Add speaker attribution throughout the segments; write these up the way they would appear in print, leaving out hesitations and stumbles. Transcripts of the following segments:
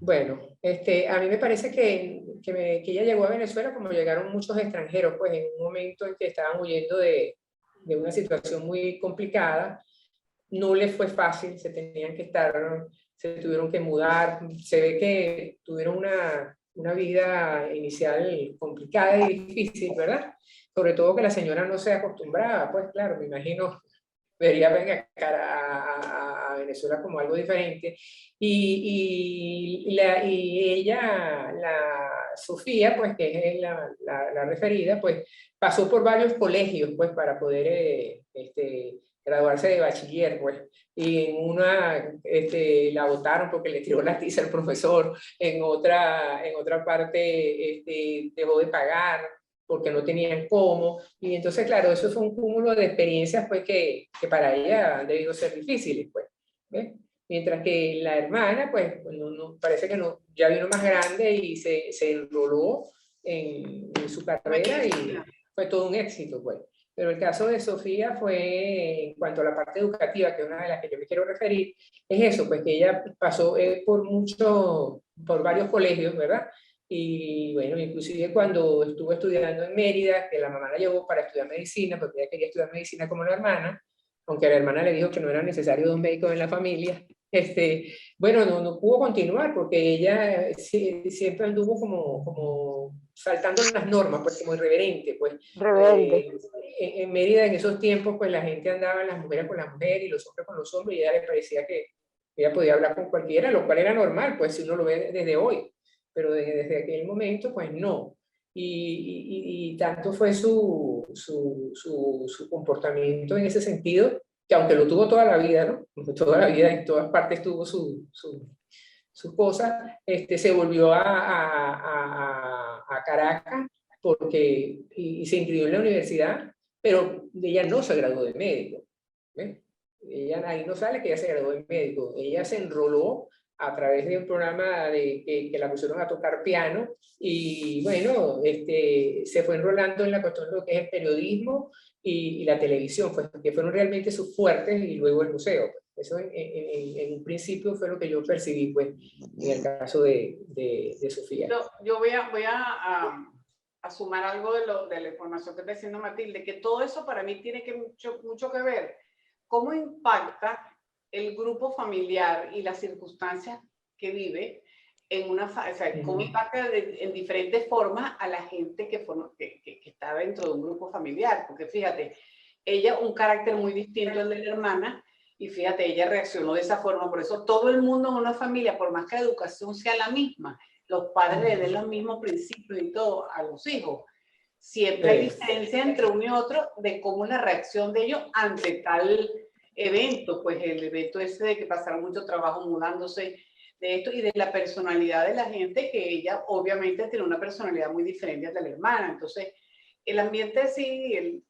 Speaker 1: Bueno, a mí me parece que ella llegó a Venezuela como llegaron muchos extranjeros, pues en un momento en que estaban huyendo de una situación muy complicada. No le fue fácil, se tuvieron que mudar, se ve que tuvieron una vida inicial complicada y difícil, ¿verdad? Sobre todo que la señora no se acostumbraba, pues claro, me imagino, vería venir a Venezuela como algo diferente. Y ella, Sofía, pues que es la referida, pues pasó por varios colegios, pues para poder graduarse de bachiller, pues. Y en una la votaron porque le tiró la tiza al profesor, en otra parte dejó de pagar porque no tenían cómo. Y entonces, claro, eso fue un cúmulo de experiencias pues, que para ella han debido ser difíciles. Pues, ¿ves? Mientras que la hermana, pues, parece que no, ya vino más grande y se enroló en su carrera y fue todo un éxito. Pues. Pero el caso de Sofía fue, en cuanto a la parte educativa, que es una de las que yo me quiero referir, es eso, pues que ella pasó por varios colegios, ¿verdad? Y bueno, inclusive cuando estuvo estudiando en Mérida, que la mamá la llevó para estudiar medicina, porque ella quería estudiar medicina como la hermana, aunque la hermana le dijo que no era necesario dos médicos en la familia, bueno, no pudo continuar porque ella siempre anduvo como saltando las normas, pues como irreverente, pues.
Speaker 2: Rebelde.
Speaker 1: En Mérida en esos tiempos, pues la gente andaba, las mujeres con las mujeres y los hombres con los hombres, y a ella le parecía que ella podía hablar con cualquiera, lo cual era normal, pues si uno lo ve desde hoy, pero desde aquel momento, pues no. Y tanto fue su comportamiento en ese sentido, que aunque lo tuvo toda la vida, ¿no? Toda la vida, en todas partes tuvo sus cosas, se volvió a Caracas y se inscribió en la universidad, pero ella no se graduó de médico. ¿Ves? Ella ahí no sale que ella se graduó de médico. Ella se enroló a través de un programa que la pusieron a tocar piano y bueno, se fue enrolando en la cuestión de lo que es el periodismo y la televisión, pues, que fueron realmente sus fuertes y luego el museo. Eso en un principio fue lo que yo percibí, pues, en el caso de Sofía.
Speaker 3: Yo voy a sumar algo de la información que está diciendo Matilde, que todo eso para mí tiene mucho que ver. ¿Cómo impacta el grupo familiar y las circunstancias que vive o sea, cómo impacta en diferentes formas a la gente que está dentro de un grupo familiar? Porque fíjate, ella un carácter muy distinto al de la hermana, y fíjate, ella reaccionó de esa forma. Por eso todo el mundo en una familia, por más que la educación sea la misma, los padres le den los mismos principios y todo a los hijos, siempre hay diferencia entre uno y otro de cómo es la reacción de ellos ante tal evento. Pues el evento ese de que pasaron mucho trabajo mudándose, de esto, y de la personalidad de la gente, que ella obviamente tiene una personalidad muy diferente a la hermana. Entonces el ambiente sí,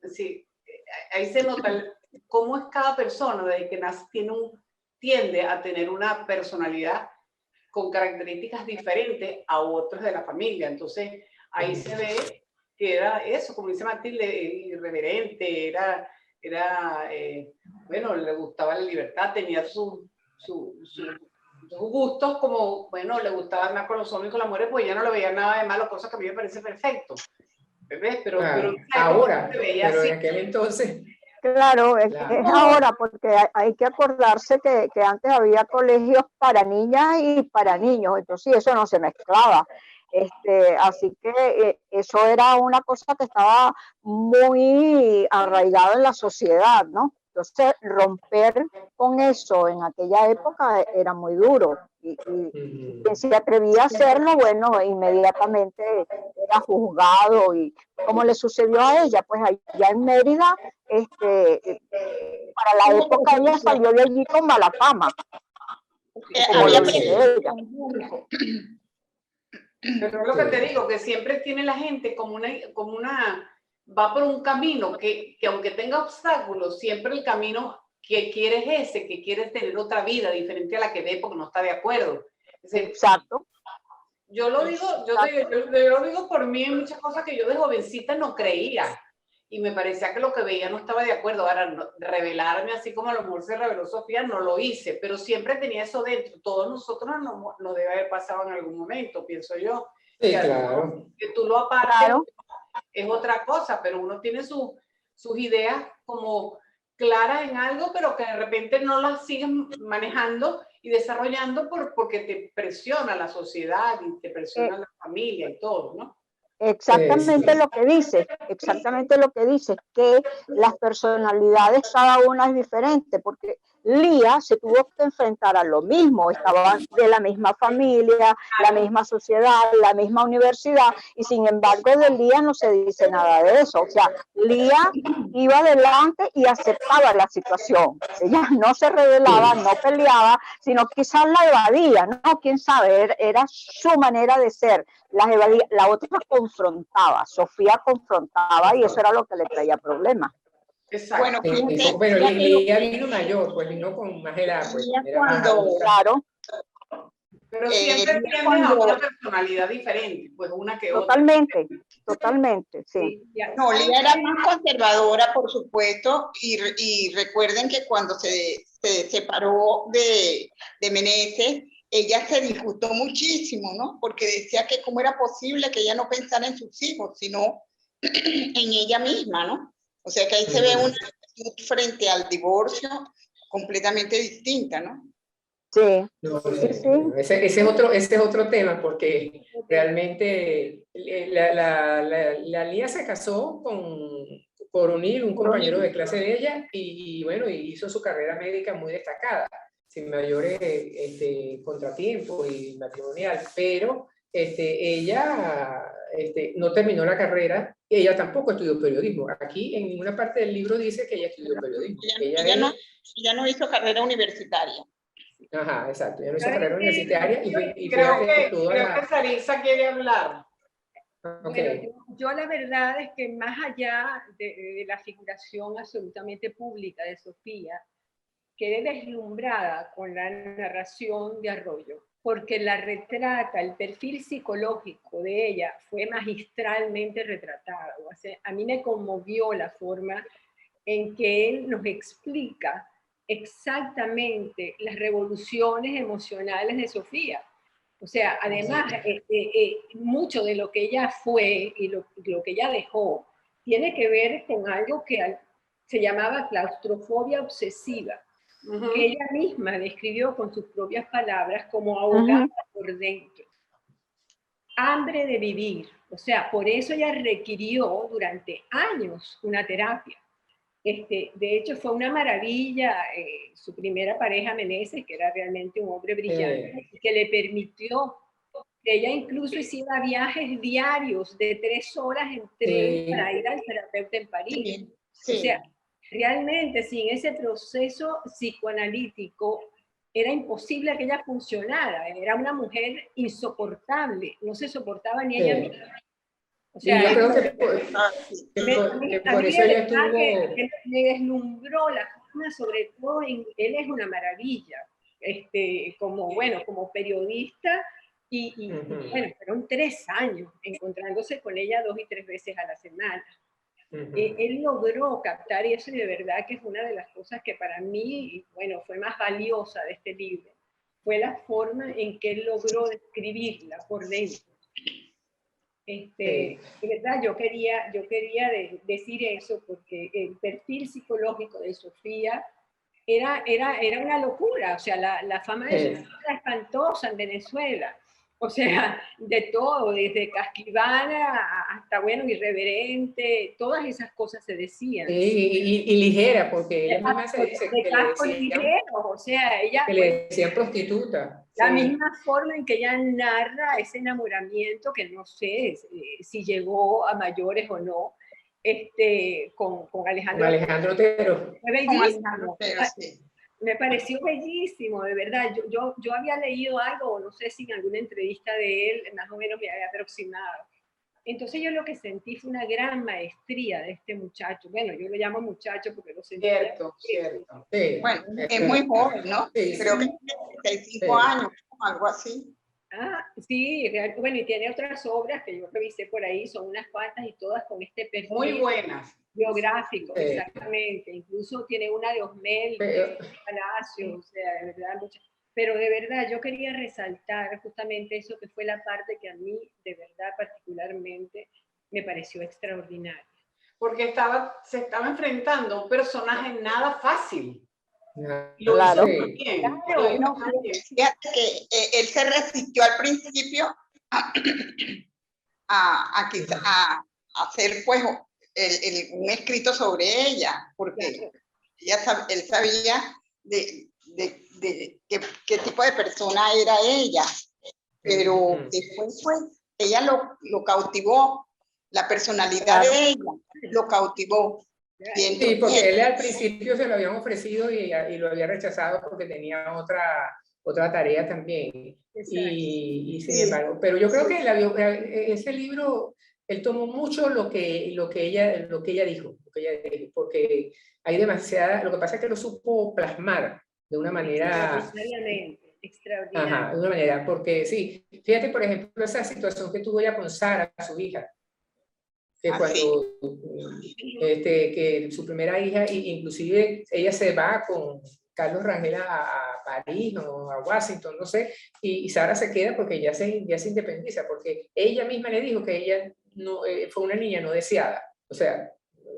Speaker 3: ahí se nota cómo es cada persona desde que nace, tiende a tener una personalidad con características diferentes a otros de la familia. Entonces ahí se ve que era eso, como dice Matilde, irreverente, bueno, le gustaba la libertad, tenía sus gustos, como, bueno, le gustaba más con los hombres y con las mujeres, pues ya no le veía nada de malo, cosa que a mí me parece perfecto. ¿Ves? Pero
Speaker 1: ahora, pero en aquel entonces...
Speaker 2: Claro, es ahora, porque hay que acordarse que antes había colegios para niñas y para niños, entonces eso no se mezclaba. Así que eso era una cosa que estaba muy arraigada en la sociedad, ¿no? Entonces romper con eso en aquella época era muy duro. Y quien se atrevía a hacerlo, bueno, inmediatamente era juzgado, y como le sucedió a ella, pues allá en Mérida, para la época ella salió de allí con mala fama, como lo dice ella.
Speaker 3: Pero es lo que te digo, que siempre tiene la gente va por un camino que aunque tenga obstáculos, siempre el camino que quiere es ese, que quiere tener otra vida diferente a la que ve porque no está de acuerdo.
Speaker 2: Exacto.
Speaker 3: Yo lo digo por mí en muchas cosas que yo de jovencita no creía. y me parecía que lo que veía no estaba de acuerdo. Ahora, revelarme así como a lo mejor se reveló Sofía, no lo hice, pero siempre tenía eso dentro. Todos nosotros nos debe haber pasado en algún momento, pienso yo.
Speaker 1: Sí, claro.
Speaker 3: Que tú lo apartes,
Speaker 2: Claro.
Speaker 3: es otra cosa, pero uno tiene sus ideas como claras en algo, pero que de repente no las sigues manejando y desarrollando porque te presiona la sociedad y te presiona la familia y todo, ¿no?
Speaker 2: Exactamente lo que dice, que las personalidades cada una es diferente, porque Lía se tuvo que enfrentar a lo mismo, estaban de la misma familia, la misma sociedad, la misma universidad, y sin embargo de Lía no se dice nada de eso. O sea, Lía iba adelante y aceptaba la situación. Ella no se rebelaba, no peleaba, sino quizás la evadía, ¿no? Quién sabe, era su manera de ser. Las evadía, la otra confrontaba, Sofía confrontaba y eso era lo que le traía problemas.
Speaker 3: Exacto.
Speaker 1: Bueno, Lía vino mayor, pues vino con más edad, pues.
Speaker 2: Claro.
Speaker 3: Pero siempre tienden a una personalidad diferente, pues una que otra.
Speaker 2: Totalmente, sí.
Speaker 4: No, Lía era más conservadora, por supuesto, y recuerden que cuando se separó de Meneses, ella se disgustó muchísimo, ¿no? Porque decía que cómo era posible que ella no pensara en sus hijos, sino en ella misma, ¿no? O sea que ahí se ve una actitud frente al divorcio completamente distinta, ¿no?
Speaker 2: Sí.
Speaker 1: No, sí. Ese es otro tema, porque realmente la Lía se casó con Coronil, un compañero de clase de ella, y bueno, hizo su carrera médica muy destacada, sin mayores contratiempos y matrimonial, pero ella no terminó la carrera, y ella tampoco estudió periodismo. Aquí en ninguna parte del libro dice que ella estudió periodismo.
Speaker 4: Ella no hizo carrera universitaria.
Speaker 1: Ajá, exacto. Ella no hizo carrera universitaria y
Speaker 3: creo que Sarisa quiere hablar.
Speaker 5: Okay. Bueno, yo la verdad es que más allá de la figuración absolutamente pública de Sofía, quedé deslumbrada con la narración de Arroyo, porque la retrata, el perfil psicológico de ella fue magistralmente retratado. O sea, a mí me conmovió la forma en que él nos explica exactamente las revoluciones emocionales de Sofía. O sea, además, mucho de lo que ella fue y lo que ella dejó tiene que ver con algo que se llamaba claustrofobia obsesiva, que ella misma describió con sus propias palabras como ahogada por dentro. Hambre de vivir. O sea, por eso ella requirió durante años una terapia. De hecho, fue una maravilla su primera pareja, Meneses, que era realmente un hombre brillante, que le permitió que ella incluso hiciera viajes diarios de 3 horas en tren para ir al terapeuta en París. O sea, realmente sin ese proceso psicoanalítico era imposible que ella funcionara. Era una mujer insoportable, no se soportaba ni ella misma. O sea,
Speaker 1: yo creo que por eso ella tuvo...
Speaker 5: Me deslumbró la forma, sobre todo, él es una maravilla, como periodista, y bueno, fueron 3 años encontrándose con ella 2 y 3 veces a la semana. Él logró captar, y eso de verdad que es una de las cosas que para mí, bueno, fue más valiosa de este libro, fue la forma en que él logró describirla por dentro. De verdad, yo quería decir eso porque el perfil psicológico de Sofía era una locura. O sea, la fama de Sofía era espantosa en Venezuela. O sea, de todo, desde casquivana hasta, bueno, irreverente, todas esas cosas se decían.
Speaker 1: Y ligera, porque ella misma se dice que le decían,
Speaker 5: ligero, o sea, ella,
Speaker 1: que le decían prostituta.
Speaker 5: La misma forma en que ella narra ese enamoramiento, que no sé si llegó a mayores o no, con Alejandro
Speaker 1: Otero.
Speaker 5: Fue bellísimo. Me pareció bellísimo, de verdad. Yo había leído algo, no sé si en alguna entrevista de él, más o menos me había aproximado. Entonces yo lo que sentí fue una gran maestría de este muchacho. Bueno, yo lo llamo muchacho porque lo sentí.
Speaker 3: Cierto.
Speaker 4: Sí, bueno, es muy joven, ¿no? Creo que 35 años, algo así.
Speaker 5: Ah, sí, bueno, y tiene otras obras que yo revisé por ahí, son unas cuantas y todas con este perfil.
Speaker 3: Muy buenas.
Speaker 5: biográfico, exactamente. Incluso tiene una de Osmel, Palacio, o sea, de verdad, pero de verdad yo quería resaltar justamente eso, que fue la parte que a mí, de verdad, particularmente, me pareció extraordinaria.
Speaker 3: Porque se estaba enfrentando a un personaje nada fácil.
Speaker 2: Claro.
Speaker 4: Fíjate que él se resistió al principio a hacer pues un escrito sobre ella, porque él sabía de qué tipo de persona era ella, pero después pues ella lo cautivó, la personalidad de ella lo cautivó.
Speaker 1: Sí, porque él al principio se lo habían ofrecido y lo había rechazado porque tenía otra tarea también. Y sin embargo, pero yo creo que ese libro, él tomó mucho lo que ella dijo, porque hay demasiada, lo que pasa es que lo supo plasmar de una manera...
Speaker 5: Extraordinaria.
Speaker 1: Ajá, de una manera, porque sí, fíjate por ejemplo esa situación que tuvo ella con Sara, su hija, que cuando que su primera hija, inclusive ella se va con Carlos Rangel a París o a Washington, no sé, y Sara se queda porque ya se independiza, porque ella misma le dijo que ella no, fue una niña no deseada. O sea,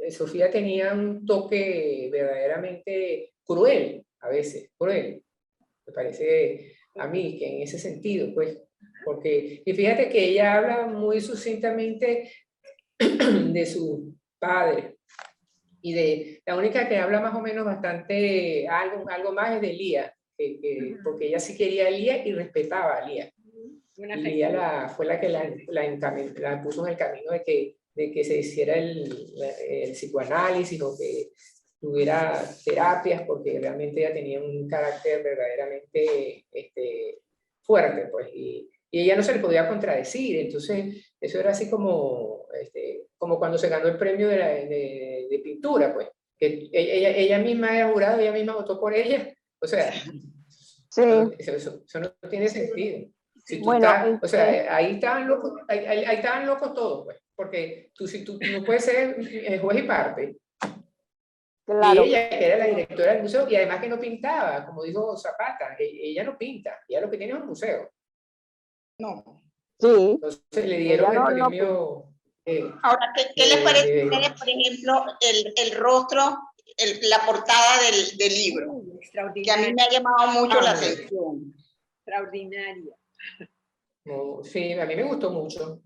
Speaker 1: Sofía tenía un toque verdaderamente cruel, a veces, cruel. Me parece a mí que en ese sentido, pues, porque, y fíjate que ella habla muy sucintamente de su padre, y de la única que habla más o menos bastante algo más es de Lía, porque ella sí quería a Lía y respetaba a Lía. Y Lía fue la que la puso en el camino de que se hiciera el psicoanálisis o que tuviera terapias, porque realmente ella tenía un carácter verdaderamente fuerte, pues, y ella no se le podía contradecir. Entonces eso era así como cuando se ganó el premio de pintura, pues, que ella misma era jurado, ella misma votó por ella. O sea,
Speaker 2: sí.
Speaker 1: eso no tiene sentido. Si tú
Speaker 2: bueno,
Speaker 1: o sea, ahí estaban locos todos, pues, porque si tú no puedes ser juez y parte.
Speaker 2: claro.
Speaker 1: Y ella, que era la directora del museo, y además que no pintaba, como dijo Zapata, ella no pinta, ella lo que tiene es un museo.
Speaker 4: No.
Speaker 2: Sí.
Speaker 1: Entonces le dieron el premio.
Speaker 4: Ahora, ¿qué les parece, por ejemplo, el rostro, la portada del libro? Que a mí me ha llamado mucho la atención.
Speaker 5: Extraordinaria.
Speaker 1: No, sí, a mí me gustó mucho.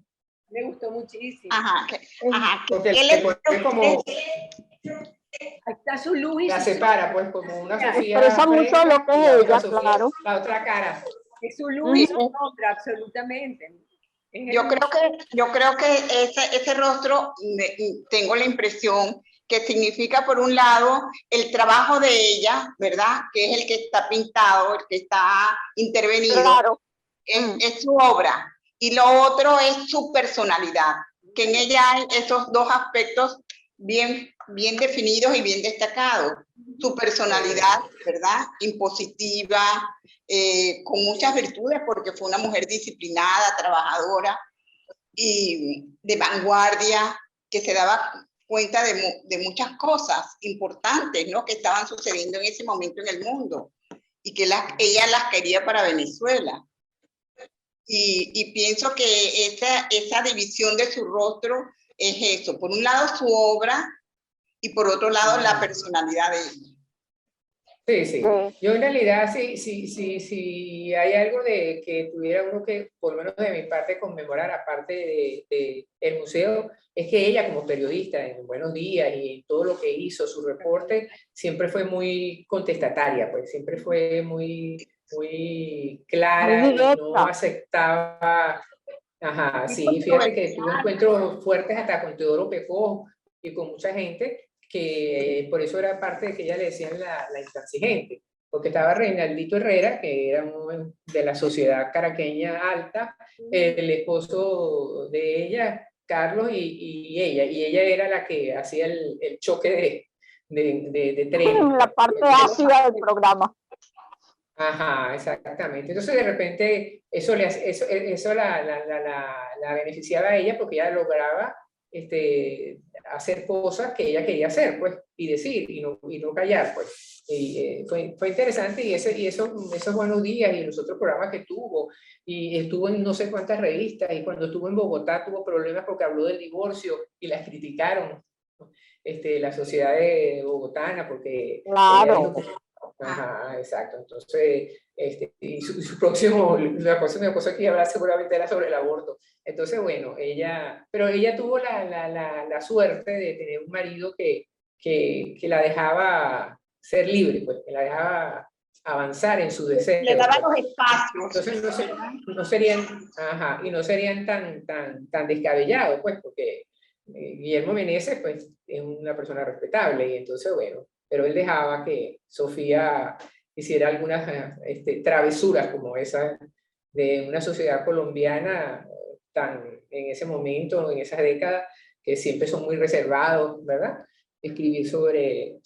Speaker 5: Me gustó muchísimo.
Speaker 1: Porque le pone como...
Speaker 5: Ahí está su luz y
Speaker 1: la separa, pues, como una Sofía
Speaker 2: expresa mucho lo que es ella,
Speaker 1: Sofía,
Speaker 2: claro.
Speaker 1: La otra cara.
Speaker 5: Es su luz y su sombra, absolutamente.
Speaker 4: Yo creo que ese rostro, tengo la impresión que significa, por un lado, el trabajo de ella, ¿verdad? Que es el que está pintado, el que está intervenido.
Speaker 2: Claro.
Speaker 4: Es su obra. Y lo otro es su personalidad, que en ella hay esos dos aspectos bien definidos y bien destacados. Su personalidad, ¿verdad? Impositiva, con muchas virtudes, porque fue una mujer disciplinada, trabajadora y de vanguardia, que se daba cuenta de muchas cosas importantes, ¿no? Que estaban sucediendo en ese momento en el mundo y que ella las quería para Venezuela. Y pienso que esa división de su rostro es eso. Por un lado su obra y por otro lado la personalidad de ella.
Speaker 1: Sí. Yo en realidad sí hay algo de que tuviera uno que, por lo menos de mi parte, conmemorar, aparte del museo, es que ella como periodista en Buenos Días y en todo lo que hizo, su reporte, siempre fue muy contestataria, pues siempre fue muy clara y no aceptaba. Ajá, sí, fíjate que tuvo encuentros fuertes hasta con Teodoro Pecó y con mucha gente, que por eso era parte de que ella le decían la intransigente, porque estaba Reinaldito Herrera, que era de la sociedad caraqueña alta, el esposo de ella, Carlos, y ella era la que hacía el choque de trenes.
Speaker 2: La parte ácida del programa.
Speaker 1: Ajá, exactamente. Entonces de repente eso la beneficiaba a ella, porque ella lograba hacer cosas que ella quería hacer, pues, y decir, y no callar, pues. Y fue interesante, y esos buenos días y los otros programas que tuvo, y estuvo en no sé cuántas revistas, y cuando estuvo en Bogotá tuvo problemas porque habló del divorcio y las criticaron, la sociedad bogotana, porque ella dijo
Speaker 2: Claro.
Speaker 1: que, ajá, exacto. Entonces, y su próximo, la próxima cosa que iba a hablar seguramente era sobre el aborto. Entonces, bueno, pero ella tuvo la suerte de tener un marido que la dejaba ser libre, pues, que la dejaba avanzar en su deseo.
Speaker 4: Le daba
Speaker 1: pues.
Speaker 4: los espacios.
Speaker 1: Entonces no serían, ajá, y no serían tan descabellados, pues, porque Guillermo Meneses, pues, es una persona respetable, y entonces, bueno, pero él dejaba que Sofía hiciera algunas travesuras como esa de una sociedad colombiana en ese momento, en esas décadas, que siempre son muy reservados, ¿verdad? Escribir sobre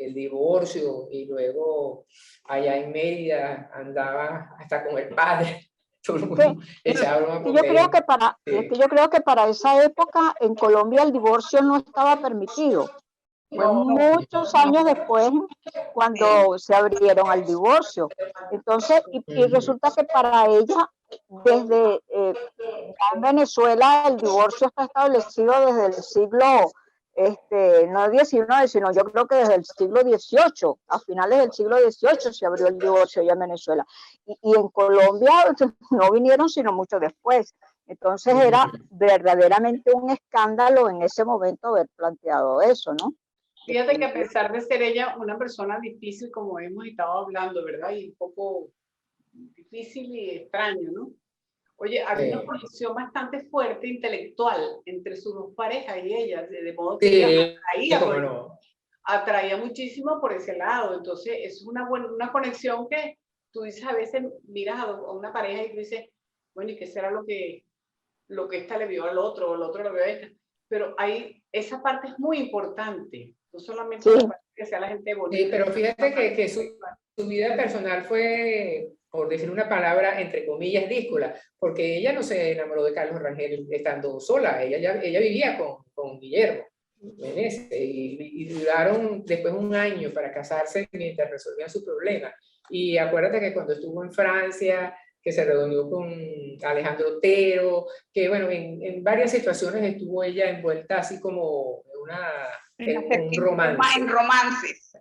Speaker 1: el divorcio, y luego allá en Mérida andaba hasta con el padre. Todo el mundo echaba broma
Speaker 2: yo creo que para esa época en Colombia el divorcio no estaba permitido. Fue muchos años después cuando se abrieron al divorcio. Entonces, y resulta que para ella, desde en Venezuela, el divorcio está establecido desde el siglo, no 19, sino yo creo que desde el siglo XVIII, a finales del siglo XVIII se abrió el divorcio ya en Venezuela. Y en Colombia no vinieron sino mucho después. Entonces era verdaderamente un escándalo en ese momento haber planteado eso, ¿no?
Speaker 3: Fíjate que a pesar de ser ella una persona difícil, como hemos estado hablando, ¿verdad? Y un poco difícil y extraño, ¿no? Oye, había una conexión bastante fuerte intelectual entre sus dos parejas y ella, de modo que ella atraía muchísimo por ese lado. Entonces, es una conexión que tú dices, a veces miras a una pareja y tú dices, bueno, ¿y qué será lo que esta le vio al otro, o el otro lo vio a esta? Pero esa parte es muy importante. No solamente que sea la gente bonita.
Speaker 1: Sí, pero fíjate que su vida personal fue, por decir una palabra, entre comillas, díscola, porque ella no se enamoró de Carlos Rangel estando sola. Ella vivía con Guillermo Meneses, y duraron después un año para casarse mientras resolvían su problema. Y acuérdate que cuando estuvo en Francia, que se reunió con Alejandro Otero, que bueno, en varias situaciones estuvo ella envuelta así como en un romance.
Speaker 4: En romances.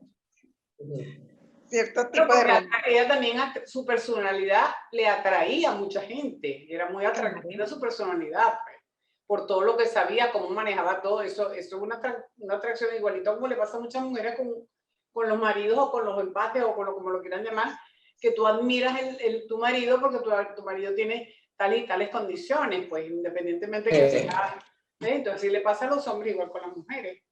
Speaker 4: Cierto tipo de romance.
Speaker 3: Ella también, su personalidad le atraía a mucha gente. Era muy atractiva su personalidad, pues, por todo lo que sabía, cómo manejaba todo eso. Eso es una atracción igualita como le pasa a muchas mujeres con los maridos, o con los empates, o como lo quieran llamar, que tú admiras tu marido porque tu marido tiene tales y tales condiciones, pues, independientemente que sea. Entonces, sí le pasa a los hombres igual con las mujeres.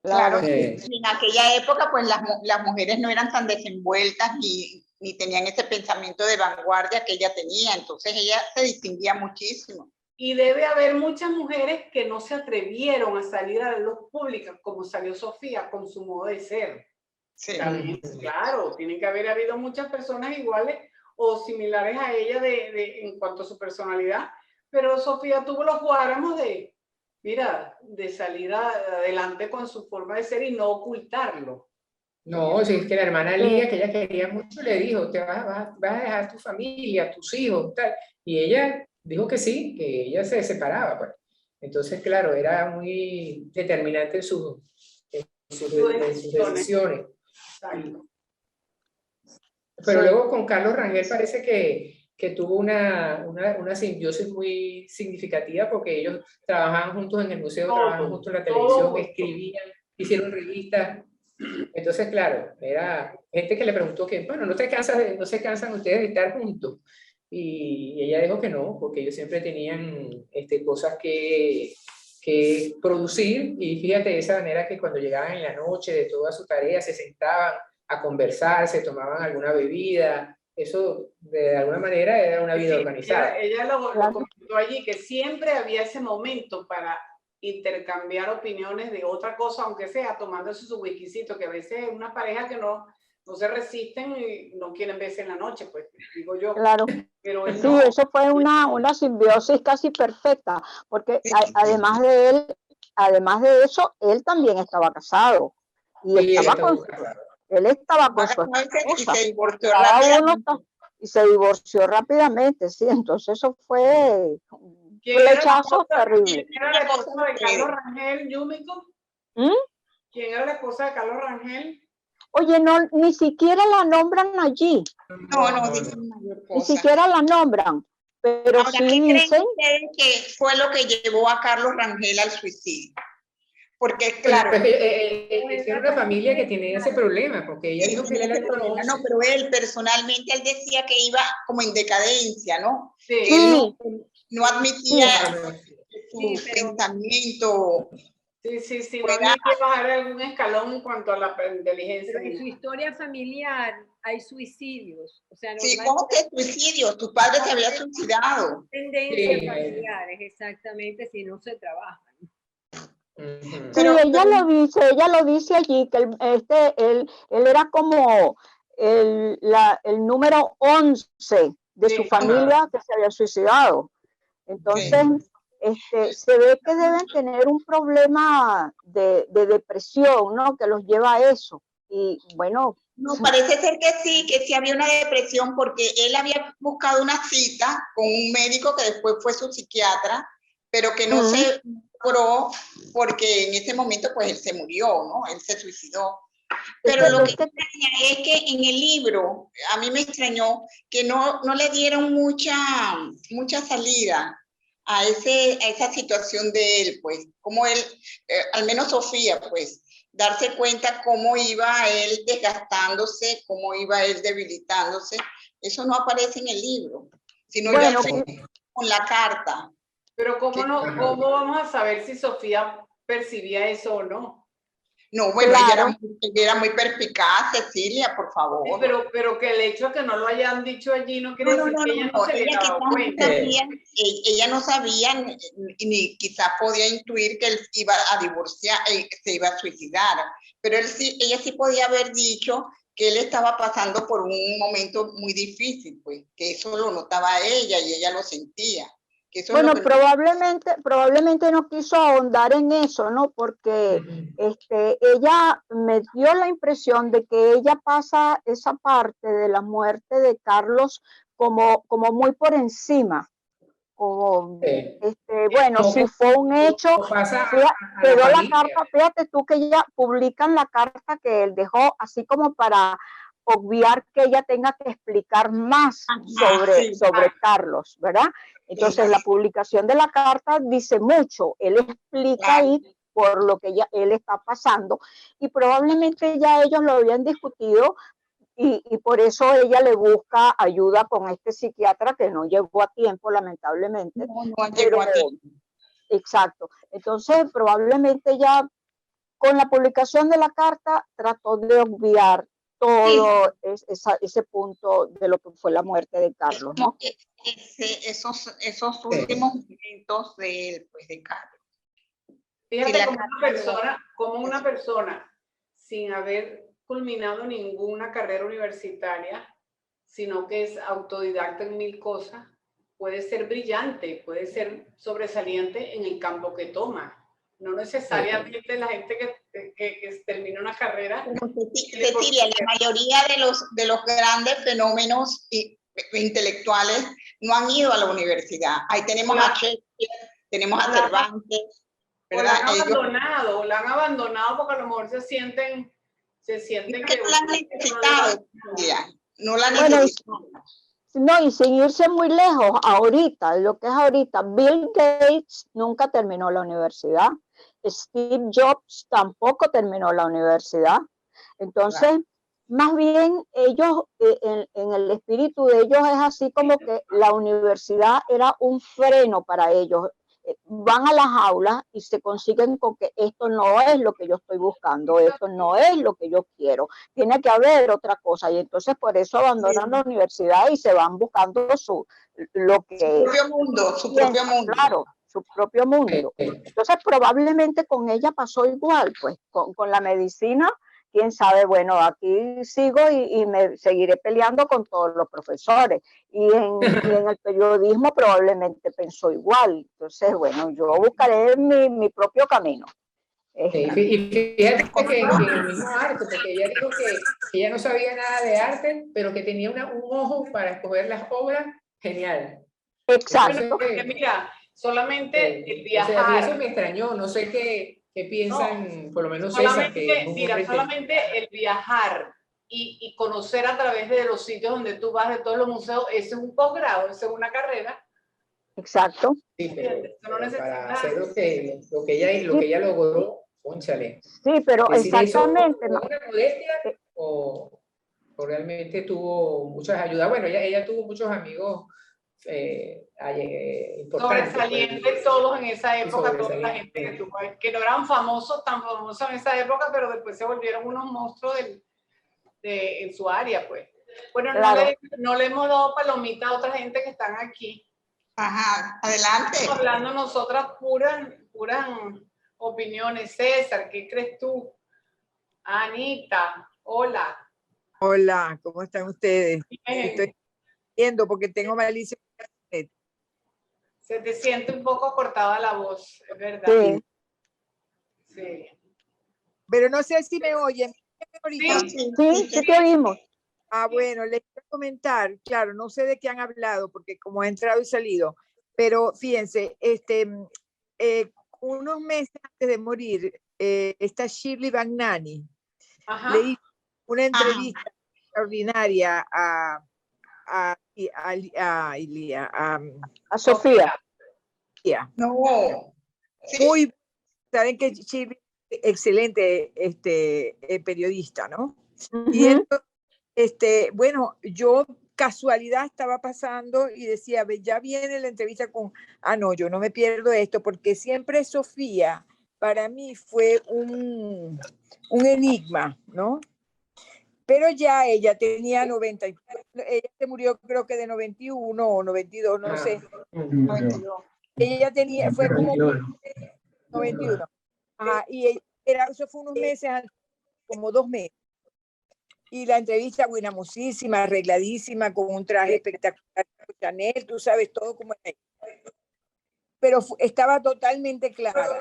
Speaker 4: Claro, en aquella época, pues las mujeres no eran tan desenvueltas ni tenían ese pensamiento de vanguardia que ella tenía, entonces ella se distinguía muchísimo.
Speaker 3: Y debe haber muchas mujeres que no se atrevieron a salir a la luz pública, como salió Sofía con su modo de ser.
Speaker 4: Sí.
Speaker 3: También, claro, tienen que haber habido muchas personas iguales o similares a ella en cuanto a su personalidad, pero Sofía tuvo los guáramos de salir adelante con su forma de ser y no ocultarlo.
Speaker 1: No, si es que la hermana Lía, que ella quería mucho, le dijo, te vas a dejar tu familia, tus hijos, tal. Y ella dijo que sí, que ella se separaba, pues. Entonces, claro, era muy determinante en sus decisiones. Pero luego con Carlos Rangel parece que tuvo una simbiosis muy significativa, porque ellos trabajaban juntos en el museo, trabajaban juntos en la televisión, escribían, hicieron revistas. Entonces, claro, era gente que le preguntó que, bueno, no se cansan ustedes de estar juntos. Y ella dijo que no, porque ellos siempre tenían cosas que producir. Y fíjate, de esa manera que cuando llegaban en la noche de todas sus tareas, se sentaban a conversar, se tomaban alguna bebida. Eso, de alguna manera, era una vida organizada.
Speaker 3: Ella lo comentó allí, que siempre había ese momento para intercambiar opiniones de otra cosa, aunque sea tomándose su whiskycito, que a veces una pareja que no no se resisten y no quieren verse en la noche, pues, digo yo.
Speaker 2: Claro.
Speaker 3: Pero él
Speaker 2: Sí,
Speaker 3: no.
Speaker 2: eso fue una simbiosis casi perfecta, porque además de eso, él también estaba casado. Y
Speaker 1: Sí, él
Speaker 2: estaba
Speaker 1: estuvo casado.
Speaker 2: él estaba con su
Speaker 4: Y
Speaker 2: esposa.
Speaker 4: se divorció
Speaker 2: Cada uno
Speaker 4: rápidamente.
Speaker 2: y se divorció rápidamente, sí. Entonces eso fue un flechazo terrible.
Speaker 3: ¿Quién era la esposa de Carlos Rangel, Yumiko?
Speaker 2: ¿Mm?
Speaker 3: ¿Quién era la esposa de Carlos Rangel?
Speaker 2: Oye, no, ni siquiera la nombran allí.
Speaker 4: No, dicen mayor
Speaker 2: Ni
Speaker 4: cosa.
Speaker 2: siquiera la nombran. Pero
Speaker 4: Ahora,
Speaker 2: sí
Speaker 4: ¿qué creen
Speaker 2: dicen
Speaker 4: ustedes que fue lo que llevó a Carlos Rangel al suicidio? Porque, claro,
Speaker 1: Pues, es una familia que tiene ese problema, porque ella dijo que él era el
Speaker 4: no, pero él personalmente, él decía que iba como en decadencia, ¿no?
Speaker 3: Sí.
Speaker 4: Él no admitía su
Speaker 5: Sí, pero-
Speaker 4: pensamiento.
Speaker 3: Sí, no había que bajar algún escalón en cuanto a la inteligencia.
Speaker 5: Pero en su historia familiar hay suicidios. O sea,
Speaker 4: Sí, ¿cómo que suicidio? Tu padre se había suicidado.
Speaker 5: tendencias
Speaker 1: Sí.
Speaker 5: familiares, exactamente, si no se trabaja.
Speaker 1: Ujú.
Speaker 2: sí, ella lo dice allí, que él era como el número 11 de
Speaker 3: Sí.
Speaker 2: su familia que se había suicidado. Entonces, se ve que deben tener un problema de depresión, ¿no? Que los lleva a eso. Y bueno.
Speaker 4: No, parece ser que sí había una depresión porque él había buscado una cita con un médico que después fue su psiquiatra, pero que no se logró porque en ese momento pues él se murió, ¿no? Él se suicidó. Pero lo que extraña es que en el libro, a mí me extrañó que no le dieron mucha salida a esa situación de él, pues, como él, al menos Sofía, pues, darse cuenta cómo iba él desgastándose, cómo iba él debilitándose. Eso no aparece en el libro, sino
Speaker 2: Bueno,
Speaker 4: ya con la carta.
Speaker 3: Pero ¿cómo vamos a saber si Sofía percibía eso o no?
Speaker 4: No, bueno,
Speaker 2: claro.
Speaker 4: ella era muy perspicaz, Cecilia, por favor.
Speaker 3: Sí, pero que el hecho de que no lo hayan dicho allí no quiere decir que ella no se hubiera dado cuenta.
Speaker 4: Ella no sabía ni quizás podía intuir que él iba a divorciar, se iba a suicidar, pero ella sí podía haber dicho que él estaba pasando por un momento muy difícil, pues, que eso lo notaba ella y ella lo sentía.
Speaker 2: Bueno, probablemente no quiso ahondar en eso, ¿no? Porque ella me dio la impresión de que ella pasa esa parte de la muerte de Carlos como muy por encima. Como, bueno, si fue un hecho, quedó la carta, fíjate tú que ella publican la carta que él dejó, así como para obviar que ella tenga que explicar más sobre Carlos, ¿verdad? Entonces la publicación de la carta dice mucho, él explica ahí por lo que él está pasando y probablemente ya ellos lo habían discutido y por eso ella le busca ayuda con este psiquiatra que no llegó a tiempo, lamentablemente.
Speaker 4: No llegó a tiempo.
Speaker 2: Exacto. Entonces probablemente ya con la publicación de la carta trató de obviar todo ese punto de lo que fue la muerte de Carlos, ¿no?
Speaker 4: Esos últimos momentos de Carlos.
Speaker 3: Fíjate como una persona sin haber culminado ninguna carrera universitaria, sino que es autodidacta en mil cosas, puede ser brillante, puede ser sobresaliente en el campo que toma. No necesariamente la gente que termina una carrera.
Speaker 4: Cecilia, la mayoría de los grandes fenómenos intelectuales no han ido a la universidad. Ahí tenemos a Shakespeare, tenemos a Cervantes.
Speaker 3: ¿verdad? La han abandonado porque a lo mejor se sienten que
Speaker 4: no la han necesitado, no la han necesitado.
Speaker 2: No, y sin irse muy lejos, ahorita, lo que es ahorita, Bill Gates nunca terminó la universidad, Steve Jobs tampoco terminó la universidad. Entonces, más bien ellos, en el espíritu de ellos es así como que la universidad era un freno para ellos. Van a las aulas y se consiguen con que esto no es lo que yo estoy buscando, esto no es lo que yo quiero, tiene que haber otra cosa y entonces por eso abandonan la universidad y se van buscando su
Speaker 4: propio mundo.
Speaker 2: Claro, su propio mundo. Entonces probablemente con ella pasó igual, pues con la medicina, quién sabe, bueno, aquí sigo y me seguiré peleando con todos los profesores. Y en el periodismo probablemente pensó igual. Entonces, bueno, yo buscaré mi propio camino.
Speaker 1: Y fíjate que en el mismo arte, porque ella dijo que ella no sabía nada de arte, pero que tenía un ojo para escoger las obras, genial.
Speaker 2: Exacto.
Speaker 3: Porque mira, solamente el
Speaker 1: O sea, a mí eso
Speaker 3: viajar,
Speaker 1: me extrañó, no sé qué piensan, por lo menos César, que
Speaker 3: solamente,
Speaker 1: es un
Speaker 3: mira,
Speaker 1: hombre que...
Speaker 3: solamente el viajar y conocer a través de los sitios donde tú vas, de todos los museos, ese es un posgrado, esa es una carrera.
Speaker 2: Exacto.
Speaker 1: Sí, pero
Speaker 3: no
Speaker 1: para
Speaker 3: necesitas.
Speaker 1: hacer lo que ella logró, cónchale.
Speaker 2: Sí, pero
Speaker 1: Decir eso
Speaker 2: exactamente.
Speaker 1: con una modestia o realmente tuvo muchas ayudas. Bueno, ella tuvo muchos amigos importantes.
Speaker 3: Sobresalientes todos en esa época, toda la gente
Speaker 1: sobresalientes.
Speaker 3: que no eran famosos, tan famosos en esa época, pero después se volvieron unos monstruos en su área, pues. Bueno,
Speaker 2: Claro.
Speaker 3: no le hemos dado palomita a otra gente que están aquí.
Speaker 4: Ajá, adelante.
Speaker 3: Estamos hablando nosotras puras opiniones. César, ¿qué crees tú? Anita, hola.
Speaker 6: Hola, ¿cómo están ustedes? Estoy viendo porque tengo malicia.
Speaker 3: Se te siente un poco cortada la voz, es verdad.
Speaker 2: Sí.
Speaker 3: Sí.
Speaker 6: Pero no sé si me oyen.
Speaker 2: Sí, te oímos.
Speaker 6: Ah, bueno, les quiero comentar, claro, no sé de qué han hablado porque como he entrado y salido, pero fíjense, unos meses antes de morir, esta Shirley Bagnani le hizo una entrevista extraordinaria a
Speaker 2: Sofía.
Speaker 4: No.
Speaker 6: Muy, saben que Shirley es excelente periodista, ¿no? Y entonces, bueno, yo casualidad estaba pasando y decía, ya viene la entrevista con, no, yo no me pierdo esto, porque siempre Sofía para mí fue un enigma, ¿no? Pero ya ella tenía 90, ella se murió creo que de 91 o 92, no sé.
Speaker 4: 92.
Speaker 6: Ella tenía, fue como 91. Ajá, y eso fue unos meses antes, como 2 meses. Y la entrevista buenamosísima, arregladísima, con un traje espectacular, Chanel, tú sabes todo como era. Pero estaba totalmente clara.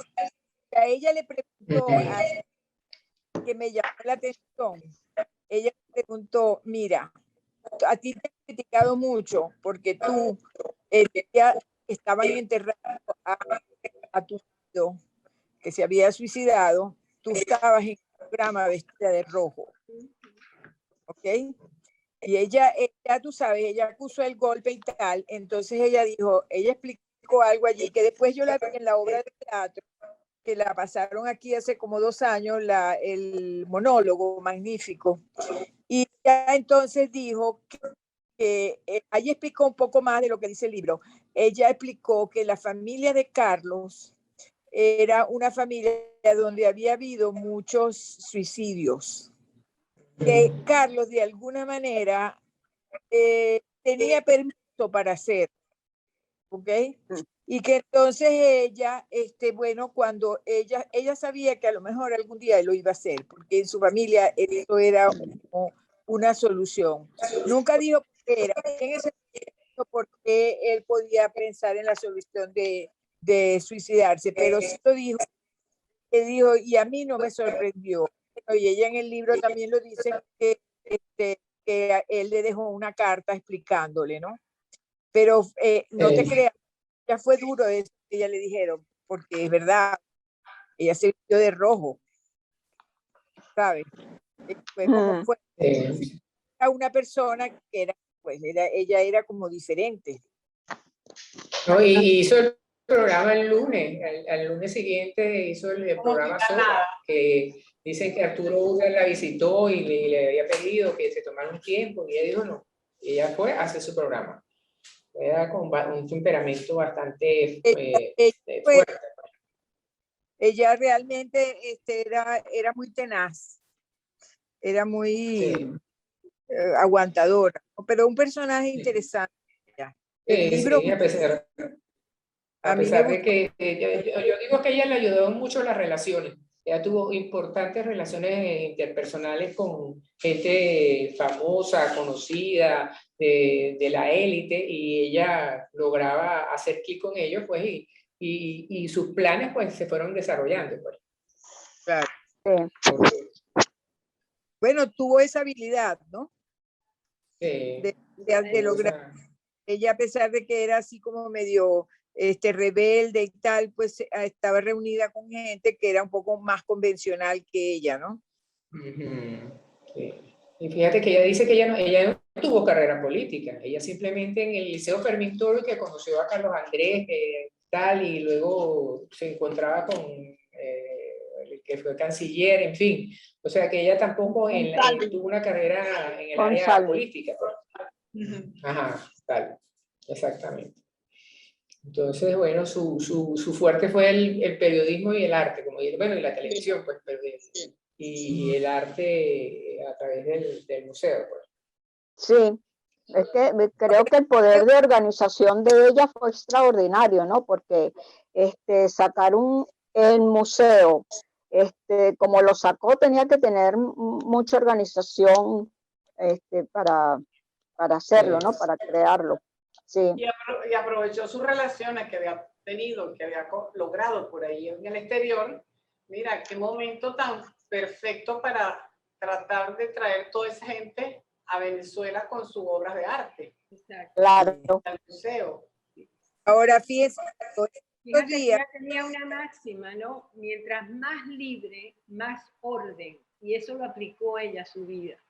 Speaker 6: A ella le preguntó, que me llamó la atención, ella le preguntó, mira, a ti te he criticado mucho porque tú ya estaban enterrando a tu marido que se había suicidado, tú estabas en el programa vestida de rojo. ¿Ok? Y ella, tú sabes, ella acusó el golpe y tal, entonces ella dijo, ella explicó algo allí, que después yo la vi en la obra de teatro, que la pasaron aquí hace como 2 años, el monólogo magnífico, y ya entonces dijo que ahí explicó un poco más de lo que dice el libro. Ella explicó que la familia de Carlos era una familia donde había habido muchos suicidios, que Carlos de alguna manera tenía permiso para hacer, ¿ok? Y que entonces ella, bueno, cuando ella sabía que a lo mejor algún día lo iba a hacer, porque en su familia eso era una solución. Nunca dijo que era, en ese momento porque él podía pensar en la solución de suicidarse, pero sí lo dijo, y a mí no me sorprendió. Y ella en el libro también lo dice, que él le dejó una carta explicándole, ¿no? Pero no te creas, ya fue duro eso que ella le dijeron, porque es verdad, ella se vistió de rojo, ¿sabes? Fue como fue. Era una persona que era, pues, ella era como diferente.
Speaker 1: No, y hizo el programa el lunes, al lunes siguiente hizo el programa sola, que dicen que Arturo Uga la visitó y le había pedido que se tomara un tiempo, y ella dijo no, y ella fue a hacer su programa. Era con un temperamento bastante fuerte.
Speaker 6: Ella realmente era muy tenaz, era muy aguantadora, pero un personaje interesante. El libro,
Speaker 1: sí, a pesar de que yo digo que ella le ayudó mucho las relaciones, Ella tuvo importantes relaciones interpersonales con gente famosa, conocida, de la élite, y ella lograba hacer clic con ellos, pues, y sus planes, pues, se fueron desarrollando, pues.
Speaker 6: Claro.
Speaker 1: Porque,
Speaker 6: Bueno, tuvo esa habilidad, ¿no? De lograr. Ella, a pesar de que era así como medio rebelde y tal, pues estaba reunida con gente que era un poco más convencional que ella, ¿no?
Speaker 1: Sí. Y fíjate que ella dice que ella no tuvo carrera política, ella simplemente en el Liceo Fermín Toro, que conoció a Carlos Andrés, tal, y luego se encontraba con el que fue canciller, en fin. O sea que ella tampoco tuvo una carrera en el área política. Pues. Ajá, tal, exactamente. Entonces, bueno, su fuerte fue el periodismo y el arte, como bueno, y la televisión, pues, y el arte a través del museo. Pues.
Speaker 2: Sí, es que creo que el poder de organización de ella fue extraordinario, ¿no? Porque sacar el museo, como lo sacó, tenía que tener mucha organización para hacerlo, ¿no? Para crearlo. Sí.
Speaker 3: Y aprovechó sus relaciones que había tenido, que había logrado por ahí en el exterior. Mira, qué momento tan perfecto para tratar de traer toda esa gente a Venezuela con sus obras de arte.
Speaker 5: Exacto.
Speaker 2: Claro.
Speaker 3: Al museo.
Speaker 6: Ahora, fíjate,
Speaker 5: ella tenía una máxima, ¿no? Mientras más libre, más orden. Y eso lo aplicó ella a su vida.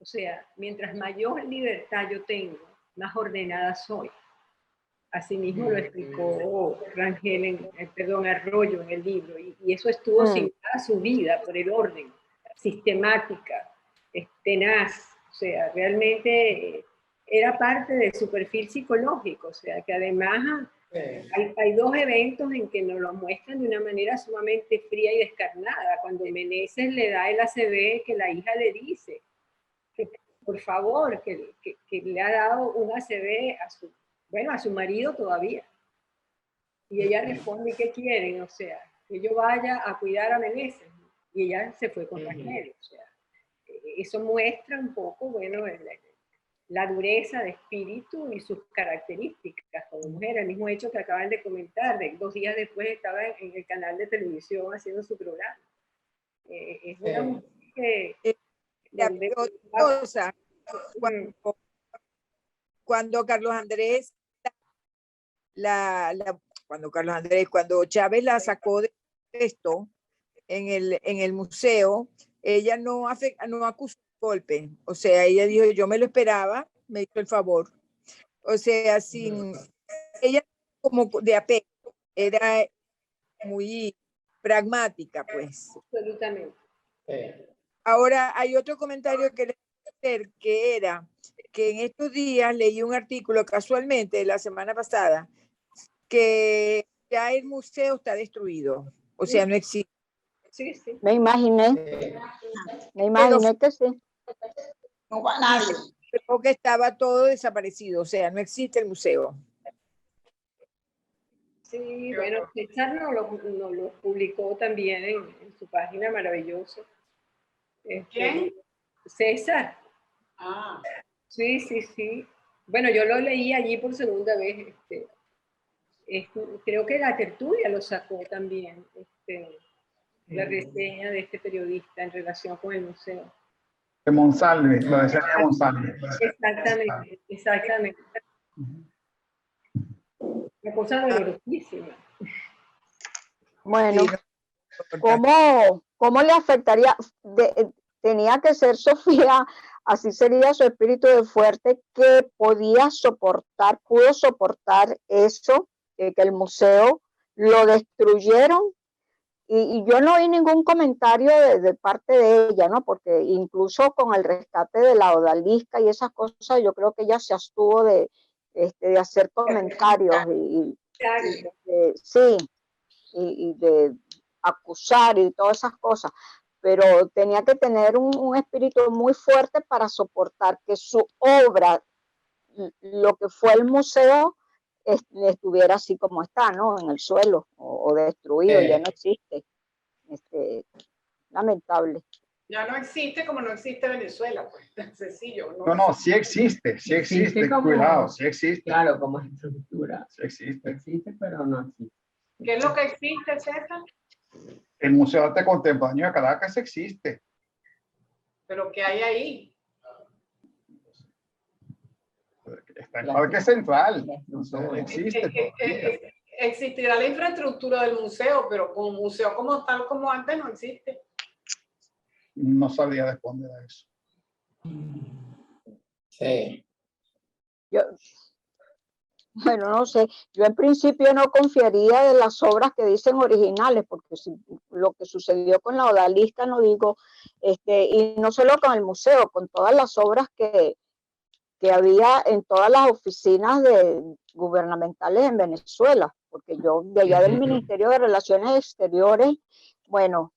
Speaker 5: O sea, mientras mayor libertad yo tengo, más ordenada soy. Asimismo lo explicó Rangel, Arroyo en el libro. Y eso estuvo sin su vida por el orden, sistemática, tenaz. O sea, realmente era parte de su perfil psicológico. O sea, que además hay dos eventos en que nos lo muestran de una manera sumamente fría y descarnada. Cuando Meneses le da el ACV, que la hija le dice que por favor, que le ha dado un ACV a su marido todavía. Y ella responde, ¿qué quieren? O sea, que yo vaya a cuidar a Meneses. Y ella se fue con Rangel. O sea, eso muestra un poco, bueno, la dureza de espíritu y sus características como mujer. El mismo hecho que acaban de comentar, 2 días después estaba en el canal de televisión haciendo su programa. Es una mujer que...
Speaker 6: cosa, cuando Carlos Andrés cuando Chávez la sacó de esto en el museo, ella no acusó golpe. O sea, ella dijo, yo me lo esperaba, me hizo el favor. O sea, ella como de apego, era muy pragmática, pues.
Speaker 5: Absolutamente.
Speaker 6: Ahora, hay otro comentario que le quiero hacer, que era que en estos días leí un artículo casualmente la semana pasada que ya el museo está destruido, o sea, no existe.
Speaker 5: Sí, sí.
Speaker 2: Me imaginé que sí.
Speaker 4: No va nadie.
Speaker 6: Creo que estaba todo desaparecido, o sea, no existe el museo.
Speaker 5: Sí, bueno, César nos lo publicó también en su página maravillosa.
Speaker 3: ¿Quién?
Speaker 5: César.
Speaker 3: Ah.
Speaker 5: Sí, sí, sí. Bueno, yo lo leí allí por segunda vez. Creo que la tertulia lo sacó también, la reseña de este periodista en relación con el museo.
Speaker 7: De Monsalve, lo decía de Monsalve.
Speaker 5: Exactamente, exactamente. Una cosa dolorosísima.
Speaker 2: Bueno, ¿cómo le afectaría? Tenía que ser Sofía, así sería su espíritu de fuerte, que pudo soportar eso, que el museo lo destruyeron. Y yo no oí ningún comentario de parte de ella, ¿no? Porque incluso con el rescate de la odalisca y esas cosas, yo creo que ella se abstuvo de hacer comentarios y de acusar y todas esas cosas. Pero tenía que tener un espíritu muy fuerte para soportar que su obra, lo que fue el museo, estuviera así como está, ¿no? En el suelo o destruido, ya no existe. Lamentable.
Speaker 3: Ya no existe como no existe Venezuela, pues, tan sencillo.
Speaker 7: No, sí existe, cuidado, sí existe.
Speaker 1: Claro, como estructura.
Speaker 7: Sí existe.
Speaker 1: Existe, pero no existe.
Speaker 3: ¿Qué es lo que existe, César?
Speaker 7: El Museo de Arte Contemporáneo de Caracas existe.
Speaker 3: ¿Pero qué hay ahí?
Speaker 7: Está en Parque Central. O sea, existe.
Speaker 3: Existirá la infraestructura del museo, pero como museo como tal, como antes, no existe.
Speaker 7: No sabría responder a eso.
Speaker 1: Sí.
Speaker 2: Bueno, no sé, yo en principio no confiaría de las obras que dicen originales, porque si lo que sucedió con la odalisca, no digo, y no solo con el museo, con todas las obras que había en todas las oficinas gubernamentales en Venezuela, porque yo de allá del Ministerio de Relaciones Exteriores, bueno,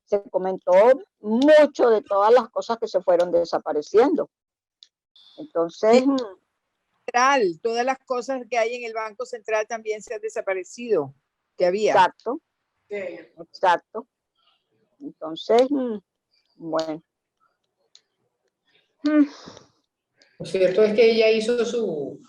Speaker 2: se comentó mucho de todas las cosas que se fueron desapareciendo. Entonces...
Speaker 6: Sí. Central, todas las cosas que hay en el Banco Central también se han desaparecido, que había.
Speaker 2: Exacto.
Speaker 3: Sí.
Speaker 2: Exacto. Entonces, bueno.
Speaker 1: Lo cierto es que ella hizo su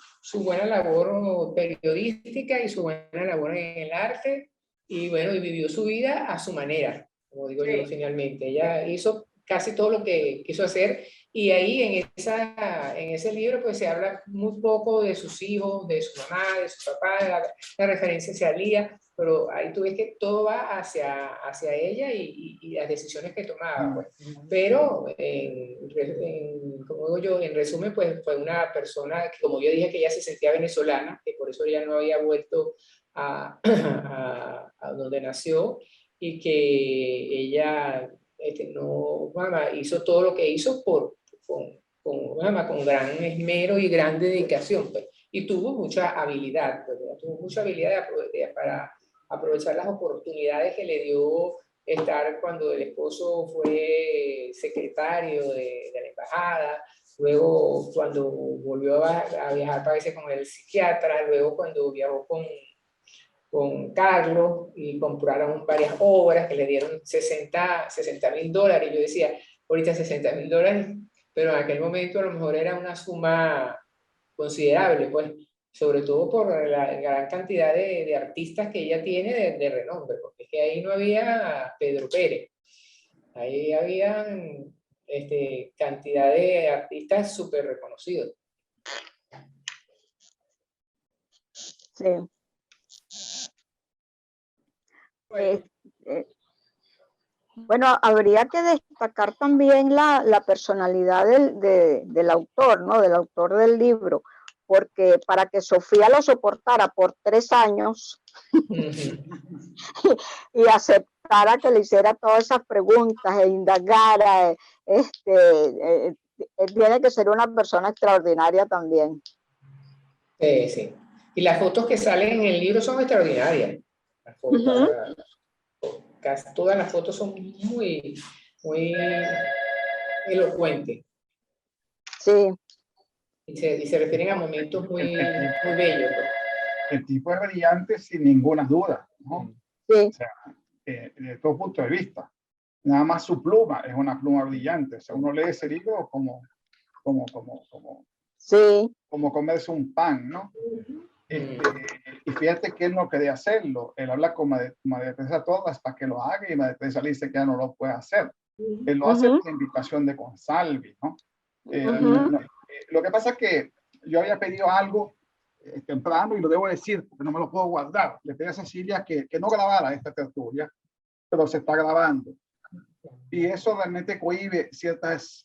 Speaker 1: buena labor periodística y su buena labor en el arte, y bueno, y vivió su vida a su manera, como digo yo finalmente. Ella hizo casi todo lo que quiso hacer, y ahí en ese libro pues se habla muy poco de sus hijos, de su mamá, de su papá, la referencia se alía, pero ahí tú ves que todo va hacia ella y las decisiones que tomaba, pues. Pero, como digo yo, en resumen, pues fue una persona que, como yo dije, que ella se sentía venezolana, que por eso ella no había vuelto a donde nació, y que ella hizo todo lo que hizo con gran esmero y gran dedicación, pues, y tuvo mucha habilidad, pues, tuvo mucha habilidad para aprovechar las oportunidades que le dio estar cuando el esposo fue secretario de la embajada, luego cuando volvió a viajar, parece, con el psiquiatra, luego cuando viajó con Carlos y compraron varias obras que le dieron $60,000. Yo decía, ahorita $60,000, pero en aquel momento a lo mejor era una suma considerable, pues, sobre todo por la gran cantidad de artistas que ella tiene de renombre, porque es que ahí no había Pedro Pérez, ahí había cantidad de artistas súper reconocidos.
Speaker 2: Sí. Bueno, habría que destacar también la personalidad del autor, ¿no? Del autor del libro, porque para que Sofía lo soportara por 3 años y aceptara que le hiciera todas esas preguntas e indagara, tiene que ser una persona extraordinaria también.
Speaker 1: Sí. Y las fotos que salen en el libro son extraordinarias. Las fotos, casi todas las fotos son muy, muy elocuentes.
Speaker 2: Sí.
Speaker 1: Y se refieren a momentos muy bellos.
Speaker 7: El tipo es brillante sin ninguna duda, ¿no?
Speaker 2: Sí.
Speaker 7: O sea, desde todo punto de vista. Nada más su pluma es una pluma brillante. O sea, uno lee ese libro como comerse un pan, ¿no? Y fíjate que él no quería hacerlo. Él habla con María Teresa Torres para que lo haga, y María Teresa le dice que ya no lo puede hacer. Él lo hace por invitación de Consalvi, ¿no? Lo que pasa es que yo había pedido algo temprano, y lo debo decir porque no me lo puedo guardar. Le pedí a Cecilia que no grabara esta tertulia, pero se está grabando. Y eso realmente cohíbe ciertas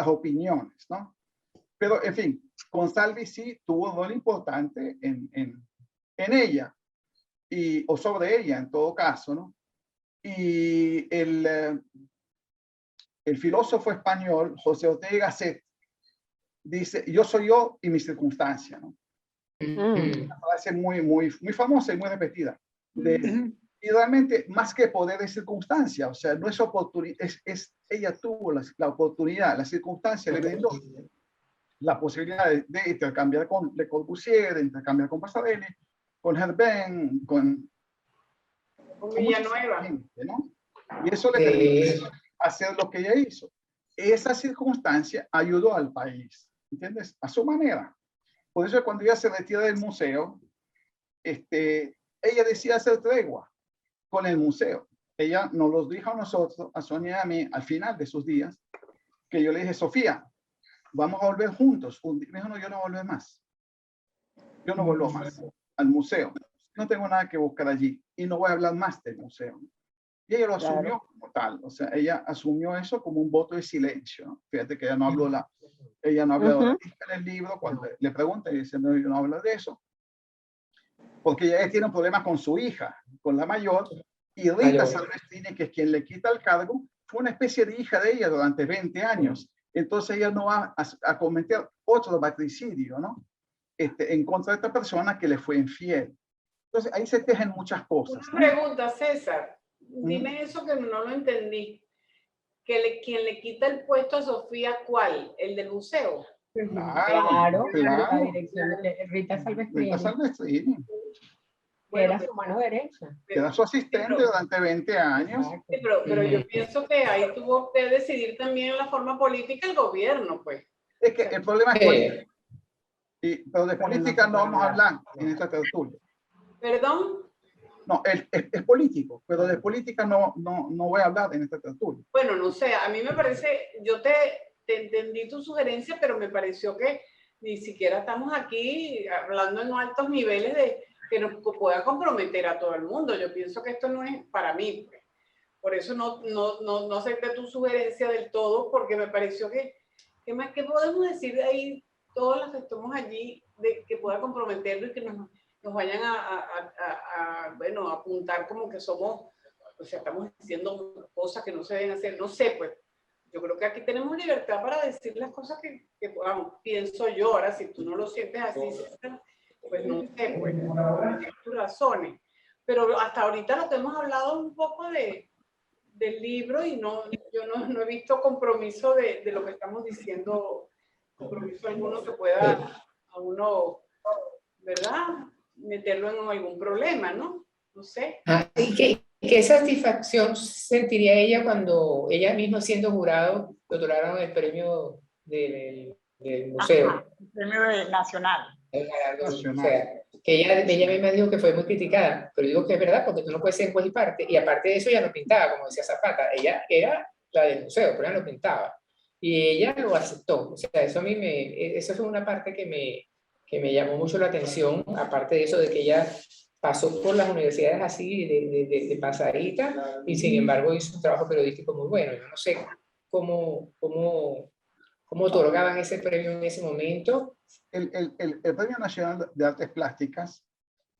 Speaker 7: opiniones, ¿no? Pero, en fin, Consalvi sí tuvo un rol importante en ella, o sobre ella en todo caso, ¿no? Y el filósofo español José Ortega y Gasset dice: yo soy yo y mi circunstancia, ¿no? Una frase muy famosa y muy repetida. Y realmente, más que poder de circunstancia, o sea, no es oportunidad, ella tuvo la oportunidad, la circunstancia le brindó la posibilidad de intercambiar con Le Corbusier, de intercambiar con Pasadena, con Herbin, con
Speaker 3: Villanueva,
Speaker 7: gente, ¿no? Y eso le permitió hacer lo que ella hizo. Esa circunstancia ayudó al país, ¿entiendes? A su manera. Por eso cuando ella se retira del museo, ella decía hacer tregua con el museo. Ella nos lo dijo a nosotros, a Sonia y a mí, al final de sus días, que yo le dije, Sofía, vamos a volver juntos. Me dijo, no, yo no vuelvo más. Yo no vuelvo más al museo. No tengo nada que buscar allí y no voy a hablar más del museo. Y ella lo asumió como tal. O sea, ella asumió eso como un voto de silencio, ¿no? Fíjate que ella no habló ella no habló en el libro. Cuando le pregunta, y dice, no, yo no hablo de eso. Porque ella tiene un problema con su hija, con la mayor, y Rita Salvestrini, que es quien le quita el cargo, fue una especie de hija de ella durante 20 años. Entonces ella no va a cometer otro matricidio, ¿no? En contra de esta persona que le fue infiel. Entonces ahí se tejen muchas cosas.
Speaker 3: Una pregunta, César. Dime eso que no lo entendí. ¿Quién le quita el puesto a Sofía, cuál? ¿El del museo?
Speaker 1: Claro. La dirección de Rita Salvestrini.
Speaker 7: Rita Salvestrini.
Speaker 1: Era su mano derecha.
Speaker 7: Era su asistente durante 20 años.
Speaker 3: Sí, pero yo pienso que ahí tuvo que decidir también la forma política el gobierno, pues.
Speaker 7: Es que el problema es político. Pero de política no vamos a hablar en esta tertulia.
Speaker 3: ¿Perdón?
Speaker 7: No, es político, pero de política no voy a hablar en esta tertulia.
Speaker 3: Bueno, no sé, a mí me parece, yo te entendí tu sugerencia, pero me pareció que ni siquiera estamos aquí hablando en altos niveles de que nos pueda comprometer a todo el mundo. Yo pienso que esto no es para mí. Pues. Por eso no acepté tu sugerencia del todo, porque me pareció que ¿qué podemos decir de ahí, todos los que estamos allí, de que pueda comprometerlo y que nos vayan bueno, a apuntar como que somos, o sea, estamos diciendo cosas que no se deben hacer, no sé, pues, yo creo que aquí tenemos libertad para decir las cosas que podamos, pienso yo. Ahora, si tú no lo sientes así, pues no sé, pues, tienes tus razones, pero hasta ahorita lo que hemos hablado es un poco del libro y yo no he visto compromiso de lo que estamos diciendo, compromiso alguno que pueda a uno, ¿verdad?, meterlo en algún problema, ¿no? No sé.
Speaker 1: ¿Y qué satisfacción sentiría ella cuando ella misma, siendo jurado, le otorgaron el premio del museo?
Speaker 4: Ajá, el premio nacional.
Speaker 1: O sea, que ella misma dijo que fue muy criticada, pero digo que es verdad porque tú no puedes ser juez y parte, y aparte de eso ella no pintaba, como decía Zapata, ella era la del museo, pero ella no pintaba. Y ella lo aceptó. O sea, eso a mí eso fue una parte que me llamó mucho la atención, aparte de eso de que ella pasó por las universidades así de pasadita y sin embargo hizo un trabajo periodístico muy bueno. Yo no sé cómo otorgaban ese premio en ese momento.
Speaker 7: El Premio Nacional de Artes Plásticas,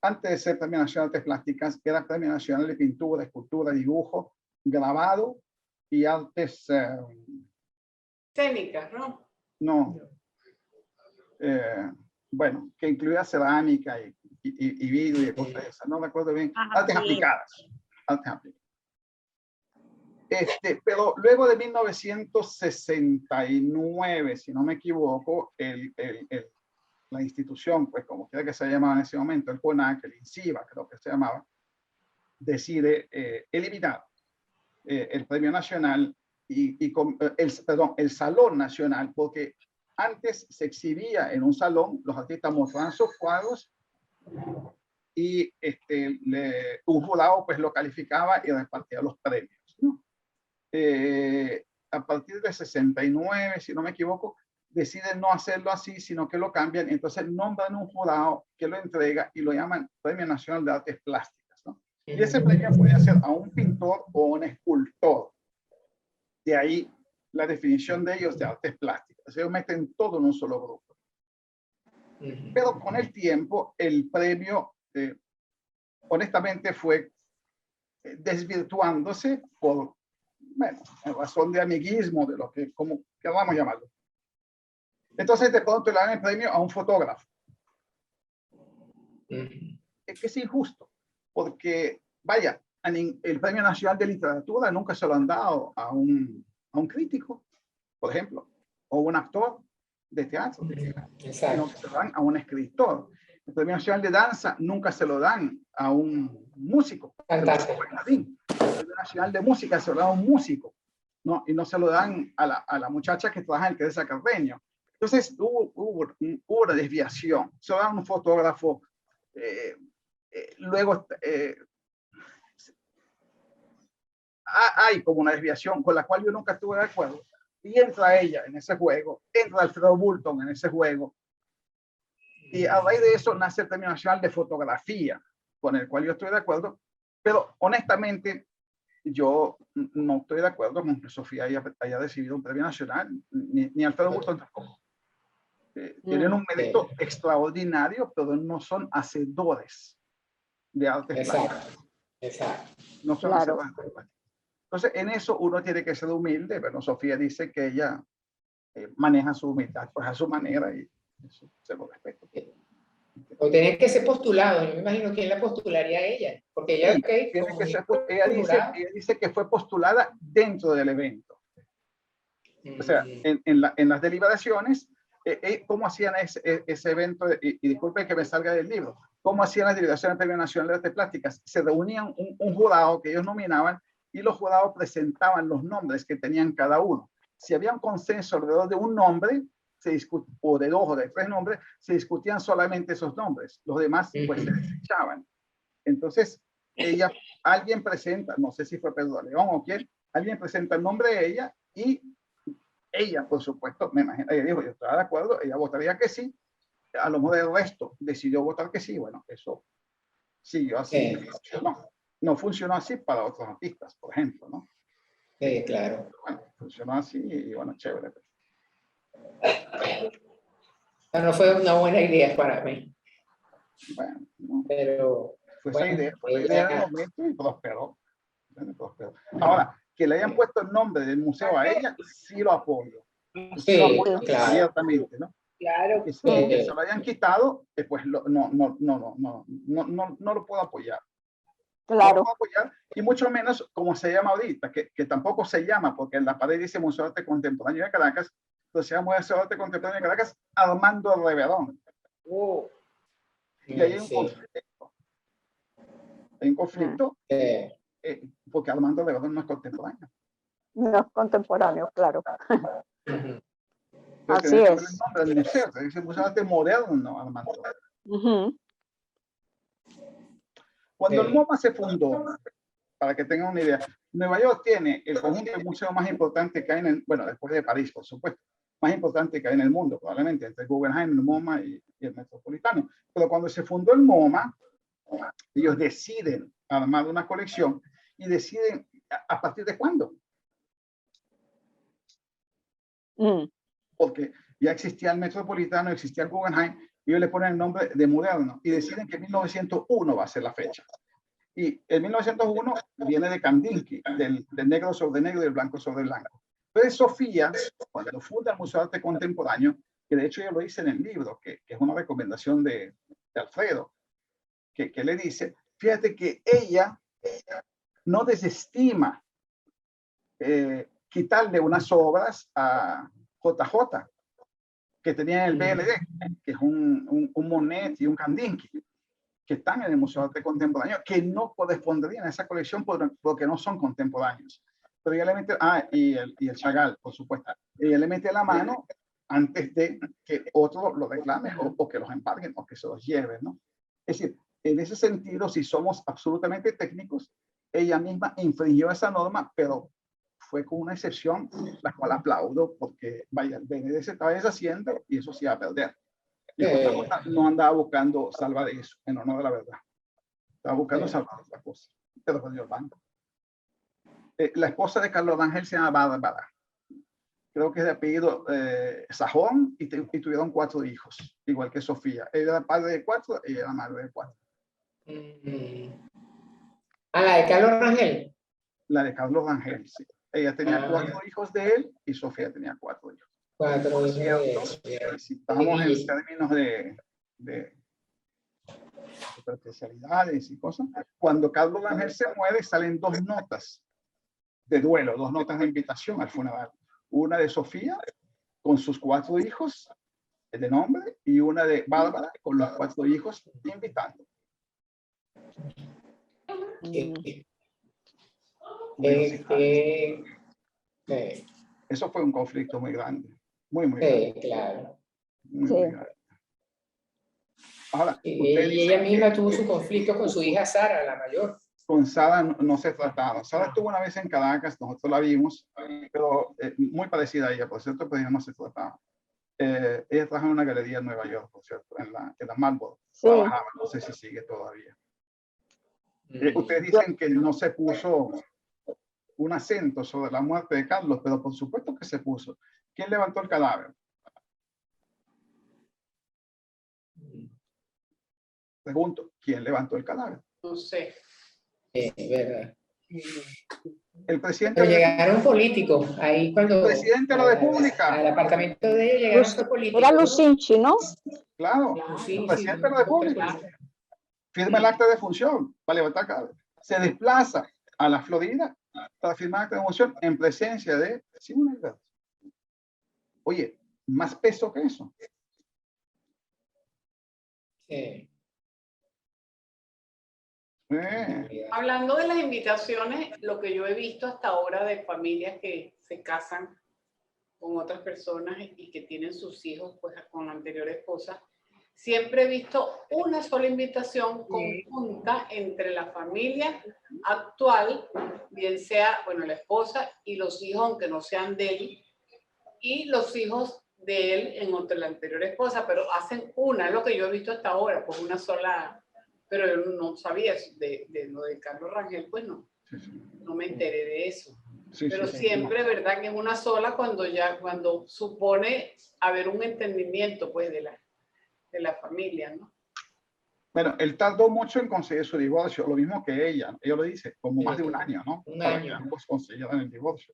Speaker 7: antes de ser Premio Nacional de Artes Plásticas, era Premio Nacional de Pintura, Escultura, Dibujo, Grabado y Artes...
Speaker 3: Escénicas, ¿no?
Speaker 7: No. Bueno, que incluía cerámica y vidrio y cosas de esas, no recuerdo bien. Artes aplicadas. Artes aplicadas. Pero luego de 1969, si no me equivoco, la institución, pues como quiera que se llamaba en ese momento, el CONAC, el INCIBA, creo que se llamaba, decide eliminar el Premio Nacional el Salón Nacional, porque antes se exhibía en un salón, los artistas mostraban sus cuadros y un jurado pues lo calificaba y repartía los premios, ¿no? A partir de 69, si no me equivoco, deciden no hacerlo así, sino que lo cambian. Entonces nombran un jurado que lo entrega y lo llaman Premio Nacional de Artes Plásticas, ¿no? Y ese premio puede ser a un pintor o un escultor. De ahí la definición de ellos de artes plásticas. Ellos meten todo en un solo grupo. Pero con el tiempo, el premio, honestamente, fue desvirtuándose por, bueno, en razón de amiguismo, de lo que, como queramos llamarlo. Entonces, de pronto le dan el premio a un fotógrafo. Es que es injusto, porque, vaya, el Premio Nacional de Literatura nunca se lo han dado a un crítico, por ejemplo, o un actor de teatro, sino que se lo dan a un escritor. El Premio Nacional de Danza nunca se lo dan a un músico, a un bailarín. Premio Nacional de Música se lo da a un músico, ¿no? Y no se lo dan a la muchacha que trabaja en Teresa Carreño. Entonces hubo una desviación. Se lo dan a un fotógrafo. Luego hay como una desviación con la cual yo nunca estuve de acuerdo. Y entra ella en ese juego, entra Alfredo Bulton en ese juego. Y a raíz de eso nace el Premio Nacional de Fotografía, con el cual yo estoy de acuerdo. Pero honestamente, yo no estoy de acuerdo con que Sofía haya recibido un premio nacional, ni Alfredo Bulton tampoco. Tienen un mérito extraordinario, pero no son hacedores de artes plásticas.
Speaker 1: Exacto.
Speaker 7: No son hacedores de artes plásticas. Entonces, en eso uno tiene que ser humilde. Bueno, Sofía dice que ella maneja su humildad pues a su manera y eso se lo respeto.
Speaker 1: O tiene que ser postulado. Yo me imagino quién la postularía a ella. Porque ella,
Speaker 7: Sí, tiene que ser, ella dice que fue postulada dentro del evento. O sea, en las deliberaciones, ¿cómo hacían ese evento? Y disculpe que me salga del libro. ¿Cómo hacían las deliberaciones del Premio Nacional de Artes Plásticas? Se reunían un jurado que ellos nominaban y los jurados presentaban los nombres que tenían cada uno. Si había un consenso alrededor de un nombre, o de 2 o de 3 nombres, se discutían solamente esos nombres. Los demás, pues, se desechaban. Entonces, alguien presenta, no sé si fue Pedro León o quién, alguien presenta el nombre de ella y ella, por supuesto, me imagino, ella dijo, yo estaba de acuerdo, ella votaría que sí. A lo mejor el resto decidió votar que sí. Bueno, eso siguió así. No funcionó así para otros artistas, por ejemplo, ¿no?
Speaker 1: Sí, claro.
Speaker 7: Bueno, funcionó así y bueno, chévere.
Speaker 1: No fue una buena idea para mí.
Speaker 7: Bueno, ¿no?
Speaker 1: Pero
Speaker 7: fue
Speaker 1: bueno,
Speaker 7: la idea del momento y prosperó. Ahora, que le hayan puesto el nombre del museo a ella, sí lo apoyo. Sí, lo apoyo abiertamente, ¿no?
Speaker 5: Claro.
Speaker 7: Que se lo hayan quitado, pues no lo puedo apoyar.
Speaker 2: Claro.
Speaker 7: No lo puedo apoyar, y mucho menos como se llama ahorita, que tampoco se llama, porque en la pared dice Museo de Arte Contemporáneo de Caracas, entonces se llama Museo de Arte Contemporáneo de Caracas Armando Reverón. Y hay un conflicto. Hay un conflicto porque Armando Reverón no es contemporáneo.
Speaker 2: No es contemporáneo, claro.
Speaker 7: Así es. El nombre del museo, se dice Museo de Arte Moderno, Armando Reverón. Cuando el MoMA se fundó, para que tengan una idea, Nueva York tiene el conjunto de museos más importante que hay en el, bueno, después de París, por supuesto, más importante que hay en el mundo, probablemente, entre el Guggenheim, el MoMA y el Metropolitano. Pero cuando se fundó el MoMA, ellos deciden armar una colección y deciden a partir de cuándo. Porque ya existía el Metropolitano, existía el Guggenheim, y ellos le ponen el nombre de moderno y deciden que 1901 va a ser la fecha. Y el 1901 viene de Kandinsky, del negro sobre negro y del blanco sobre blanco. Entonces Sofía, cuando funda el Museo de Arte Contemporáneo, que de hecho yo lo hice en el libro, que es una recomendación de Alfredo, que le dice, fíjate que ella no desestima quitarle unas obras a JJ, que tenía el BLD, que es un Monet y un Kandinsky, que están en el Museo de Arte Contemporáneo, que no corresponderían a esa colección porque no son contemporáneos. Pero ella le mete, y el Chagall, por supuesto, ella le mete la mano antes de que otro lo reclame o que los embarguen o que se los lleven, ¿no? Es decir, en ese sentido, si somos absolutamente técnicos, ella misma infringió esa norma, pero fue con una excepción, la cual aplaudo, porque vaya, el BND se estaba deshaciendo y eso sí va a perder. Y no andaba buscando salvar eso, en honor a la verdad. Estaba buscando salvar otra cosa, pero perdió el banco. La esposa de Carlos Rangel se llama Bárbara. Creo que es de apellido Sajón y tuvieron 4 hijos, igual que Sofía. Ella era padre de 4 y ella era madre de 4.
Speaker 1: ¿La de Carlos Rangel? La
Speaker 7: de Carlos Rangel, sí. Ella tenía 4 hijos de él y Sofía tenía 4 hijos.
Speaker 1: 4 hijos.
Speaker 7: Si estamos en términos de especialidades y cosas, cuando Carlos Rangel se muere salen 2 notas de duelo, 2 notas de invitación al funeral. Una de Sofía con sus 4 hijos de nombre y una de Bárbara con los 4 hijos invitando. universitario.
Speaker 1: Sí,
Speaker 7: Eso fue un conflicto muy grande, muy grande.
Speaker 1: sí, claro.
Speaker 7: Muy
Speaker 2: Sí.
Speaker 7: grande. Ahora,
Speaker 1: Y
Speaker 7: usted dice
Speaker 1: ella misma
Speaker 7: que
Speaker 1: tuvo su conflicto con su hija Sara, la mayor.
Speaker 7: con Sara no se trataba. Sara estuvo una vez en Caracas, nosotros la vimos, pero muy parecida a ella, por cierto, pero ella no se trataba. Ella trabaja en una galería en Nueva York, por cierto, en la Marlboro.
Speaker 2: Sí.
Speaker 7: Trabajaba, no sé si sigue todavía. Ustedes dicen que no se puso un acento sobre la muerte de Carlos, pero por supuesto que se puso. ¿Quién levantó el cadáver? Pregunto, ¿quién levantó el cadáver?
Speaker 3: No sé.
Speaker 1: ¿Verdad?
Speaker 7: El presidente
Speaker 1: Pero
Speaker 7: de la
Speaker 1: llegaron políticos ahí cuando...
Speaker 7: El presidente de la República.
Speaker 1: Al apartamento de ella llegaron fue políticos.
Speaker 2: Era Lucinchi, ¿no?
Speaker 7: Claro,
Speaker 1: Sí,
Speaker 7: el presidente
Speaker 1: sí,
Speaker 7: de la República firma el acta de función para levantar cadáver. Se desplaza a la Florida para firmar el acta de función en presencia de Simón Alberto. Oye, más peso que eso.
Speaker 1: Sí.
Speaker 3: Hablando de las invitaciones, lo que yo he visto hasta ahora de familias que se casan con otras personas y que tienen sus hijos pues con la anterior esposa, siempre he visto una sola invitación conjunta entre la familia actual, bien sea, bueno, la esposa y los hijos, aunque no sean de él, y los hijos de él en la anterior esposa, pero hacen una, es lo que yo he visto hasta ahora, pues una sola, pero yo no sabía de lo de Carlos Rangel, pues no, no me enteré de eso. Pero siempre, ¿verdad? Que es una sola cuando supone haber un entendimiento, pues, de la familia, ¿no?
Speaker 7: Bueno, él tardó mucho en conseguir su divorcio, lo mismo que ella lo dice, como más de un año, ¿no?
Speaker 1: Un
Speaker 7: Para
Speaker 1: año.
Speaker 7: que ambos consiguieran el divorcio.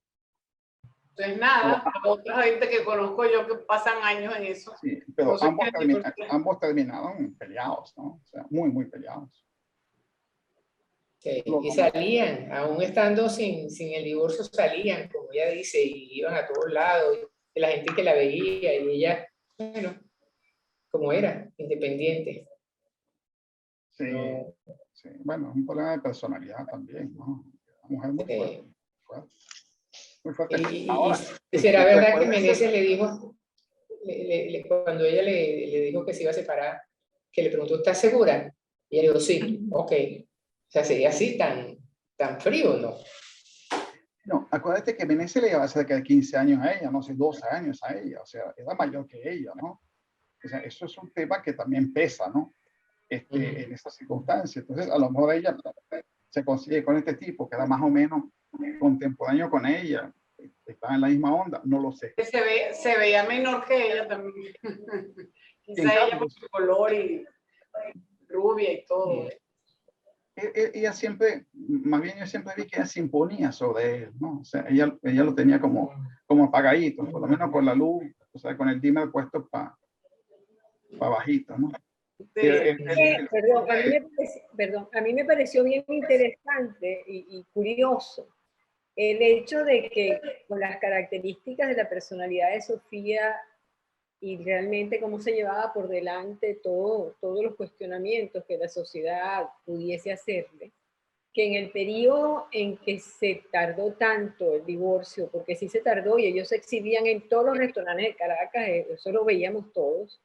Speaker 3: Entonces, nada, a otra gente que conozco yo que pasan años en eso.
Speaker 7: Sí, pero
Speaker 3: No sé
Speaker 7: ambos terminaron peleados, ¿no? O sea, muy peleados.
Speaker 1: Sí, y salían, aún estando sin el divorcio, salían, como ella dice, y iban a todos lados, y la gente que la veía, y ella, bueno, como era, independiente.
Speaker 7: Sí,
Speaker 1: No.
Speaker 7: sí. Bueno, es un problema de personalidad también, ¿no? La mujer muy fuerte. Muy fuerte.
Speaker 1: Ahora, y será verdad que Meneses le dijo, cuando ella le dijo que se iba a separar, que le preguntó, ¿estás segura? Y ella le dijo, sí, ok. O sea, sería así tan frío, ¿no?
Speaker 7: No, acuérdate que Meneses le llevaba cerca de 15 años a ella, no sé, 12 años a ella, o sea, era mayor que ella, ¿no? O sea, eso es un tema que también pesa, ¿no? En estas circunstancias. Entonces, a lo mejor ella se consigue con este tipo, que era más o menos contemporáneo con ella, estaba en la misma onda, no lo sé.
Speaker 3: Que se veía menor que ella también. Quizá ella por su color y rubia y todo.
Speaker 7: Ella siempre, más bien yo siempre vi que ella se imponía sobre él, ¿no? O sea, ella lo tenía como apagadito, por lo menos con la luz, o sea, con el dimmer puesto para bajito, ¿no?
Speaker 3: Sí.
Speaker 5: Perdón, a mí me pareció bien interesante y curioso el hecho de que con las características de la personalidad de Sofía y realmente cómo se llevaba por delante todos los cuestionamientos que la sociedad pudiese hacerle, que en el periodo en que se tardó tanto el divorcio, porque sí se tardó y ellos se exhibían en todos los restaurantes de Caracas, eso lo veíamos todos,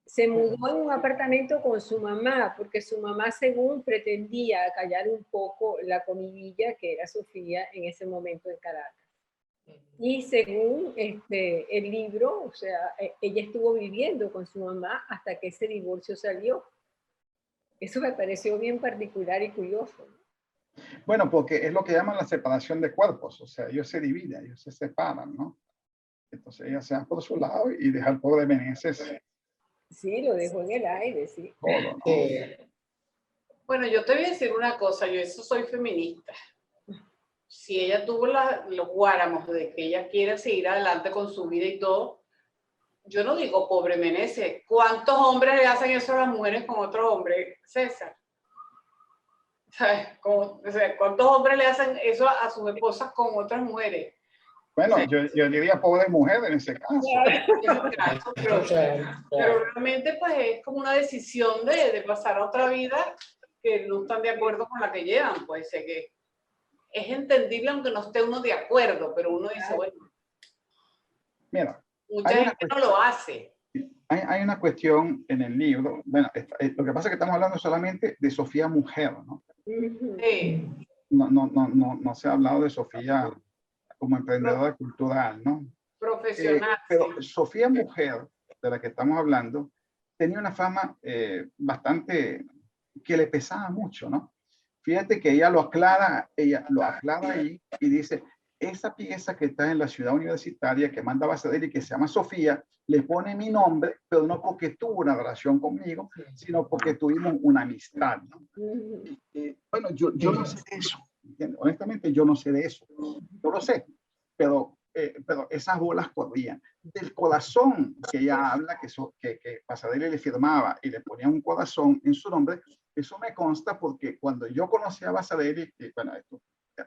Speaker 5: se mudó en un apartamento con su mamá, porque su mamá, según, pretendía callar un poco la comidilla que era Sofía en ese momento en Caracas. Y según el libro, o sea, ella estuvo viviendo con su mamá hasta que ese divorcio salió. Eso me pareció bien particular y curioso.
Speaker 7: Bueno, porque es lo que llaman la separación de cuerpos, o sea, ellos se dividen, ellos se separan, ¿no? Entonces ella se va por su lado y deja al pobre Meneses.
Speaker 5: Sí, lo dejó en el aire, sí.
Speaker 7: Todo, ¿no?
Speaker 3: Bueno, yo te voy a decir una cosa, yo eso soy feminista. Si ella tuvo los guáramos de que ella quiere seguir adelante con su vida y todo, yo no digo pobre Meneses. ¿Cuántos hombres le hacen eso a las mujeres con otro hombre, César? ¿Sabes? O sea, ¿cuántos hombres le hacen eso a sus esposas con otras mujeres?
Speaker 7: Bueno, o sea, yo diría pobre mujer en ese caso.
Speaker 3: Pero realmente pues es como una decisión de pasar a otra vida que no están de acuerdo con la que llevan, puede ser que es entendible aunque no esté uno de acuerdo, pero uno dice, bueno,
Speaker 7: Mira,
Speaker 3: mucha gente no lo hace.
Speaker 7: hay una cuestión en el libro, bueno, lo que pasa es que estamos hablando solamente de Sofía mujer, ¿no?
Speaker 3: Sí.
Speaker 7: No se ha hablado de Sofía como emprendedora cultural, ¿no?
Speaker 3: Profesional.
Speaker 7: Pero
Speaker 3: Sí.
Speaker 7: Sofía mujer, de la que estamos hablando, tenía una fama bastante que le pesaba mucho, ¿no? Fíjate que ella lo aclara ahí y dice, esa pieza que está en la ciudad universitaria que manda Basadel y que se llama Sofía, le pone mi nombre, pero no porque tuvo una relación conmigo, sino porque tuvimos una amistad, ¿no? Bueno, yo no sé de eso, ¿entiendes? Honestamente yo no sé de eso, yo lo sé, pero esas bolas corrían. Del corazón que ella habla, que Basadel le firmaba y le ponía un corazón en su nombre, eso me consta porque cuando yo conocí a Basadel, bueno, esto,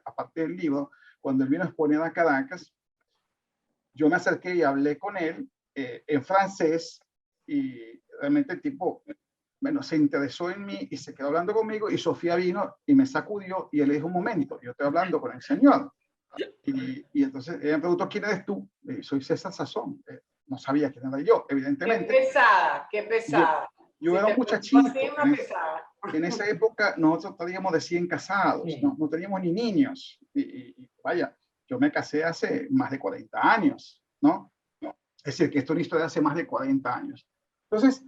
Speaker 7: aparte del libro, cuando él vino a exponer a Caracas, yo me acerqué y hablé con él en francés y realmente el tipo, bueno, se interesó en mí y se quedó hablando conmigo y Sofía vino y me sacudió y él le dijo, un momento, yo estoy hablando con el señor. Y entonces ella me preguntó, ¿quién eres tú? Soy César Sazón. No sabía quién era yo, evidentemente.
Speaker 3: Qué pesada, qué pesada.
Speaker 7: Yo era un muchachito. En esa época nosotros teníamos de 100 casados, no teníamos ni niños. Y vaya, yo me casé hace más de 40 años, ¿no? Es decir, que esto es una historia de hace más de 40 años. Entonces,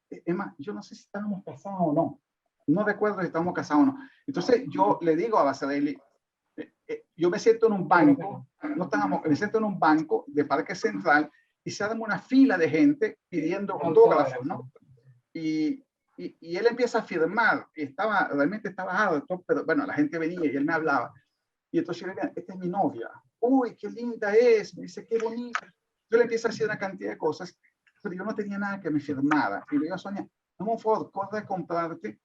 Speaker 7: es más, yo no sé si estábamos casados o no. No recuerdo si estábamos casados o no. Entonces, yo le digo a Basadel, yo me siento en un banco, me siento en un banco de Parque Central y se arma una fila de gente pidiendo autógrafos, ¿no? Y él empieza a firmar, y realmente estaba harto, pero bueno, la gente venía y él me hablaba. Y entonces yo le digo, esta es mi novia. Uy, qué linda es. Me dice, qué bonita. Yo le empiezo a decir una cantidad de cosas, pero yo no tenía nada que me firmara. Y le digo a Sonia, dame un favor, corre a comprarte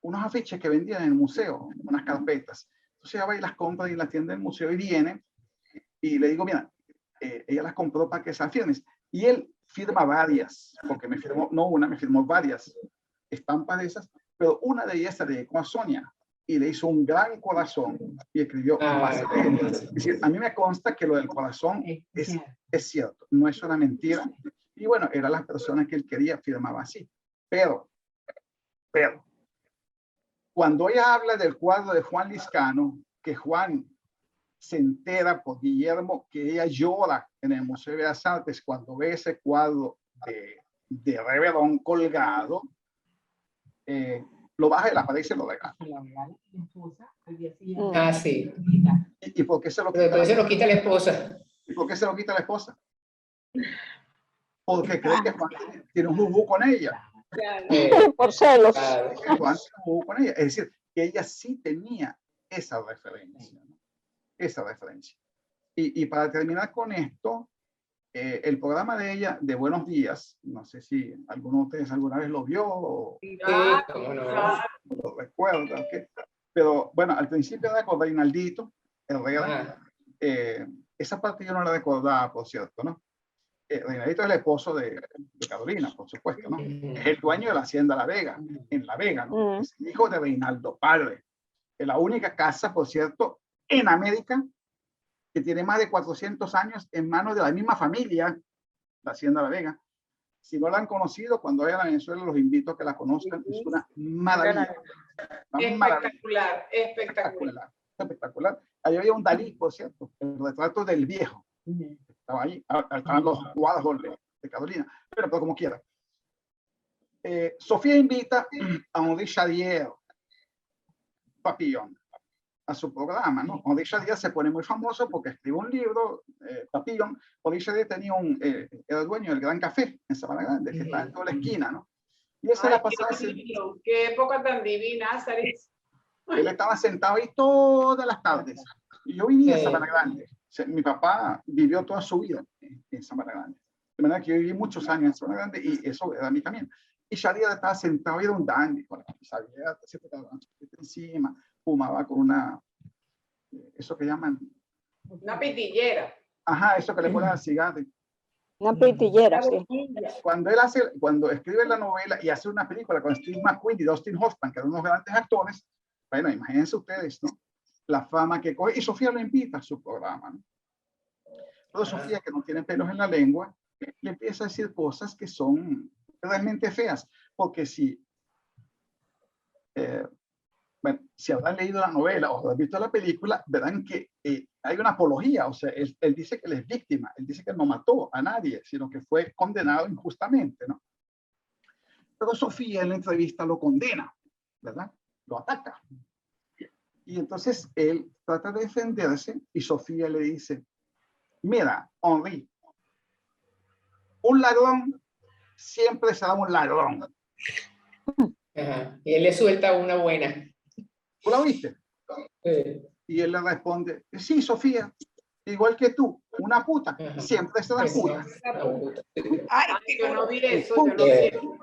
Speaker 7: unos afiches que vendían en el museo, unas carpetas. Entonces ella va y las compra en la tienda del museo y viene y le digo, mira, ella las compró para que se firmes. Y él firma varias, porque me firmó, no una, me firmó varias estampas de esas, pero una de ellas se dedicó a Sonia y le hizo un gran corazón y escribió Basadel. Es decir, a mí me consta que lo del corazón es cierto, no es una mentira. Y bueno, eran las personas que él quería, firmaba así. Pero, cuando ella habla del cuadro de Juan Liscano, que Juan se entera por Guillermo que ella llora en el Museo de Bellas Artes cuando ve ese cuadro de Reverón colgado, lo baja de la pared y se lo regala.
Speaker 1: Ah, sí.
Speaker 7: ¿Y por qué se lo
Speaker 1: quita? Pero se lo quita la esposa.
Speaker 7: ¿Y por qué se lo quita la esposa? Porque cree que Juan tiene un jugo con ella.
Speaker 2: Por celos.
Speaker 7: Juan tiene un jugo con ella. Es decir, que ella sí tenía esa referencia, ¿no? Esa referencia. Y para terminar con esto, el programa de ella, de Buenos Días, no sé si alguno de ustedes alguna vez lo vio o lo recuerda, ¿okay? Pero bueno, al principio era con Reinaldito Herrera. Esa parte yo no la recordaba, por cierto, ¿no? Reinaldito es el esposo de Carolina, por supuesto, ¿no? Es el dueño de la hacienda La Vega, en La Vega, ¿no? Es el hijo de Reinaldo Padre. Es la única casa, por cierto, en América que tiene más de 400 años en manos de la misma familia, la Hacienda La Vega. Si no la han conocido, cuando vayan a Venezuela, los invito a que la conozcan. Es una maravilla.
Speaker 3: Espectacular,
Speaker 7: espectacular. Espectacular. Ahí había un Dalí, por cierto, el retrato del viejo. Estaba ahí, estaban los cuadros de Carolina, pero como quiera. Sofía invita a Henri Chadier Papillon a su programa, ¿no? Henri Chadier se pone muy famoso porque escribe un libro, Papillon. Henri Chadier tenía era dueño del Gran Café en Sabana Grande, que está en toda la esquina, ¿no? Y esa la pasaba.
Speaker 3: Qué época tan divina, Saris.
Speaker 7: Él estaba sentado ahí todas las tardes. Y yo vivía en Sabana Grande. Mi papá vivió toda su vida en Sabana Grande. De manera que yo viví muchos años en Sabana Grande y eso era mi camino. Y Chadier estaba sentado, era un dandy, con la camiseta encima, fumaba con eso que llaman...
Speaker 3: Una pitillera.
Speaker 7: Ajá, eso que le ponen al cigarro.
Speaker 2: Una pitillera, sí.
Speaker 7: Cuando escribe la novela y hace una película con Steve McQueen y Dustin Hoffman, que eran unos grandes actores, bueno, imagínense ustedes, ¿no? La fama que coge, y Sofía lo invita a su programa, ¿no? Pero Sofía, que no tiene pelos en la lengua, le empieza a decir cosas que son realmente feas, porque si bueno, si habrán leído la novela o habrán visto la película, verán que hay una apología, o sea, él dice que él es víctima, él dice que no mató a nadie, sino que fue condenado injustamente, ¿no? Pero Sofía en la entrevista lo condena, ¿verdad? Lo ataca. Y entonces él trata de defenderse y Sofía le dice, mira, Henri, un ladrón siempre será un ladrón.
Speaker 1: Ajá. Y él le suelta una buena.
Speaker 7: ¿Tú la viste?
Speaker 1: Sí.
Speaker 7: Y él le responde, sí, Sofía, igual que tú, una puta,
Speaker 1: Ajá.
Speaker 7: siempre será puta.
Speaker 4: Ay,
Speaker 3: Yo no vi eso, yo no vi eso.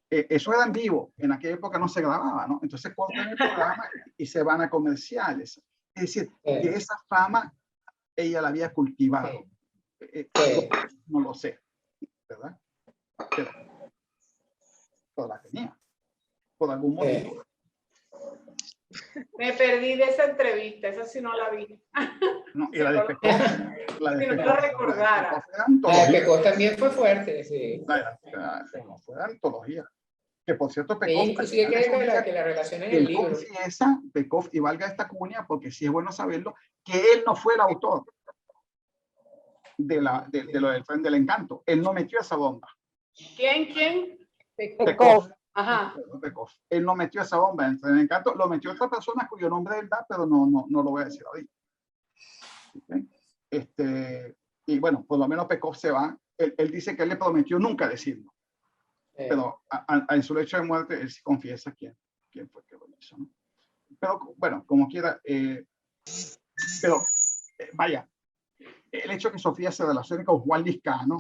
Speaker 7: Eso era en vivo, en aquella época no se grababa, ¿no? Entonces cortan el programa y se van a comerciales. Es decir, que esa fama ella la había cultivado. No lo sé, ¿verdad? Pero la tenía, por algún motivo.
Speaker 3: Me perdí de esa entrevista, esa sí no la vi.
Speaker 7: No, y la de Pecos, la de
Speaker 3: Si no
Speaker 7: Pecos,
Speaker 3: la recordara.
Speaker 1: La de Pecos también fue fuerte, sí.
Speaker 7: Fue antología. Que por cierto,
Speaker 1: Ella
Speaker 7: Pekov,
Speaker 1: inclusive cree que la relación en el libro.
Speaker 7: confiesa, Pekov, y valga esta cuña, porque sí es bueno saberlo, que él no fue el autor de lo del tren del encanto. Él no metió esa bomba.
Speaker 3: ¿Quién?
Speaker 7: Pekov.
Speaker 3: Ajá.
Speaker 7: Pekov. Él no metió esa bomba en el tren del encanto, lo metió otra persona cuyo nombre él da, pero no lo voy a decir ahorita. ¿Okay? Y bueno, por lo menos Pekov se va. Él dice que él le prometió nunca decirlo. Pero en su lecho de muerte él sí confiesa quién fue que lo hizo, ¿no? Pero bueno, como quiera, pero vaya, el hecho de que Sofía se relacione con Juan Liscano,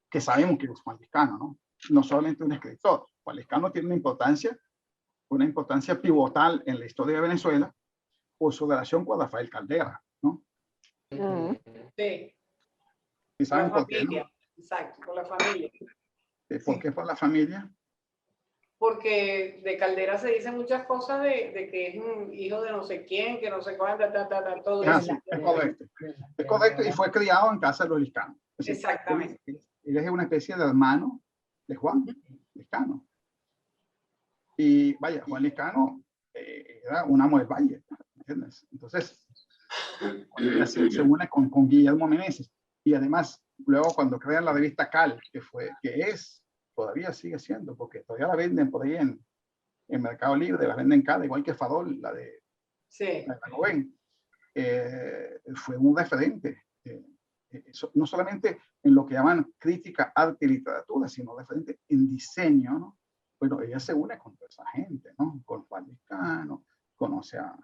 Speaker 7: que sabemos que es Juan Liscano, ¿no? No solamente un escritor, Juan Liscano tiene una importancia pivotal en la historia de Venezuela por su relación con Rafael Caldera, ¿no?
Speaker 3: Sí.
Speaker 7: ¿Y saben por qué, no?
Speaker 3: Exacto, por la familia.
Speaker 7: ¿Por qué por la familia?
Speaker 3: Porque de Caldera se dicen muchas cosas de que es un hijo de no sé quién, que no sé cuánto, todo eso.
Speaker 7: Sí, es correcto. Es correcto, y fue criado en casa de los Liscanos.
Speaker 3: Exactamente.
Speaker 7: Él es una especie de hermano de Juan Liscano. Y vaya, Juan Liscano era un amo del valle, ¿entiendes? Entonces, se une con Guillermo Meneses. Y además, luego cuando crean la revista Cal, todavía sigue siendo, porque todavía la venden por ahí en Mercado Libre, la venden cada, igual que Farol, la de la Noven, fue un referente, no solamente en lo que llaman crítica, arte y literatura, sino referente en diseño, ¿no? Bueno, ella se une con toda esa gente, ¿no? Con Juan Liscano, conoce a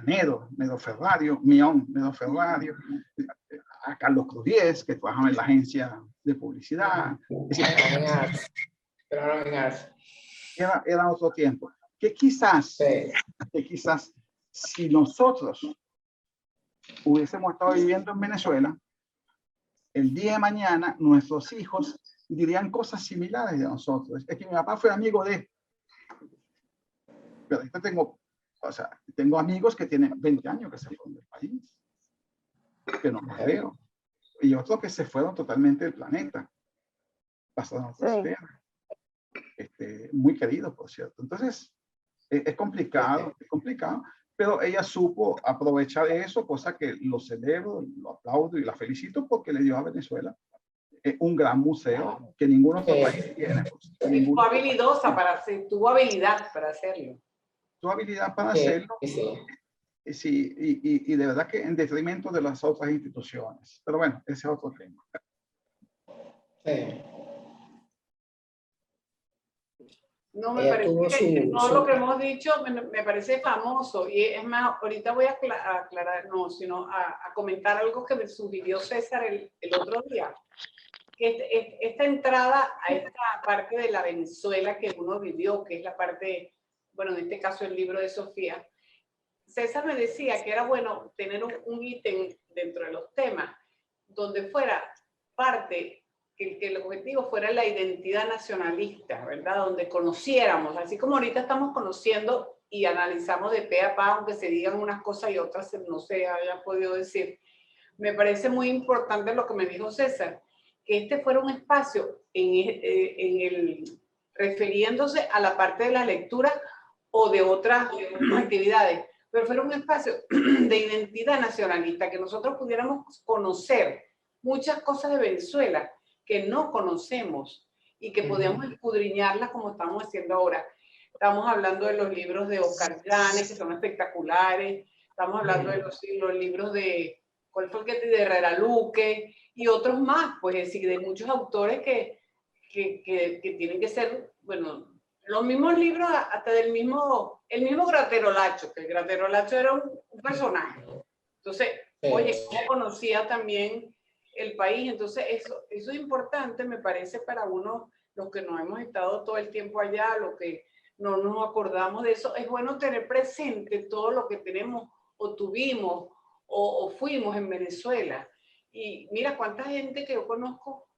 Speaker 7: Nedo Ferrario, Nedo Ferrario, a Carlos Cruz, que trabajaba en la agencia de publicidad. Era otro tiempo. Que quizás si nosotros hubiésemos estado viviendo en Venezuela, el día de mañana nuestros hijos dirían cosas similares de nosotros. Es que mi papá fue amigo de... Pero ahorita tengo amigos que tienen 20 años que se fueron del país, que no los veo. Y otros que se fueron totalmente del planeta. Pasaron a otra esfera. Muy queridos, por cierto. Entonces, es complicado, pero ella supo aprovechar eso, cosa que lo celebro, lo aplaudo y la felicito porque le dio a Venezuela un gran museo que ningún otro país tiene.
Speaker 3: Y fue habilidosa tuvo habilidad para hacerlo.
Speaker 7: Tuvo habilidad para hacerlo. Sí, y de verdad que en detrimento de las otras instituciones. Pero bueno, ese es otro tema.
Speaker 3: No, me parece que todo lo que hemos dicho me parece famoso. Y es más, ahorita voy a aclarar, sino a comentar algo que me sugirió César el otro día. Que esta entrada a esta parte de la Venezuela que uno vivió, que es la parte, bueno, en este caso el libro de Sofía, César me decía que era bueno tener un ítem dentro de los temas donde fuera parte, que el objetivo fuera la identidad nacionalista, ¿verdad? Donde conociéramos, así como ahorita estamos conociendo y analizamos de pe a pa, aunque se digan unas cosas y otras no se haya podido decir. Me parece muy importante lo que me dijo César, que este fuera un espacio refiriéndose a la parte de la lectura o de otras actividades, pero fuera un espacio de identidad nacionalista, que nosotros pudiéramos conocer muchas cosas de Venezuela que no conocemos y que podíamos escudriñarlas como estamos haciendo ahora. Estamos hablando de los libros de Oscar Llanes, que son espectaculares. Estamos hablando de los libros de, ¿cuál fue el que te de Herrera Luque? Y otros más, pues es decir, de muchos autores que tienen que ser, bueno, los mismos libros, hasta el mismo Graterolacho, que el Graterolacho era un personaje. Entonces, oye, ¿cómo conocía también el país? Entonces, eso es importante, me parece, para uno, los que no hemos estado todo el tiempo allá, los que no nos acordamos de eso, es bueno tener presente todo lo que tenemos o tuvimos o fuimos en Venezuela. Y mira cuánta gente que yo conozco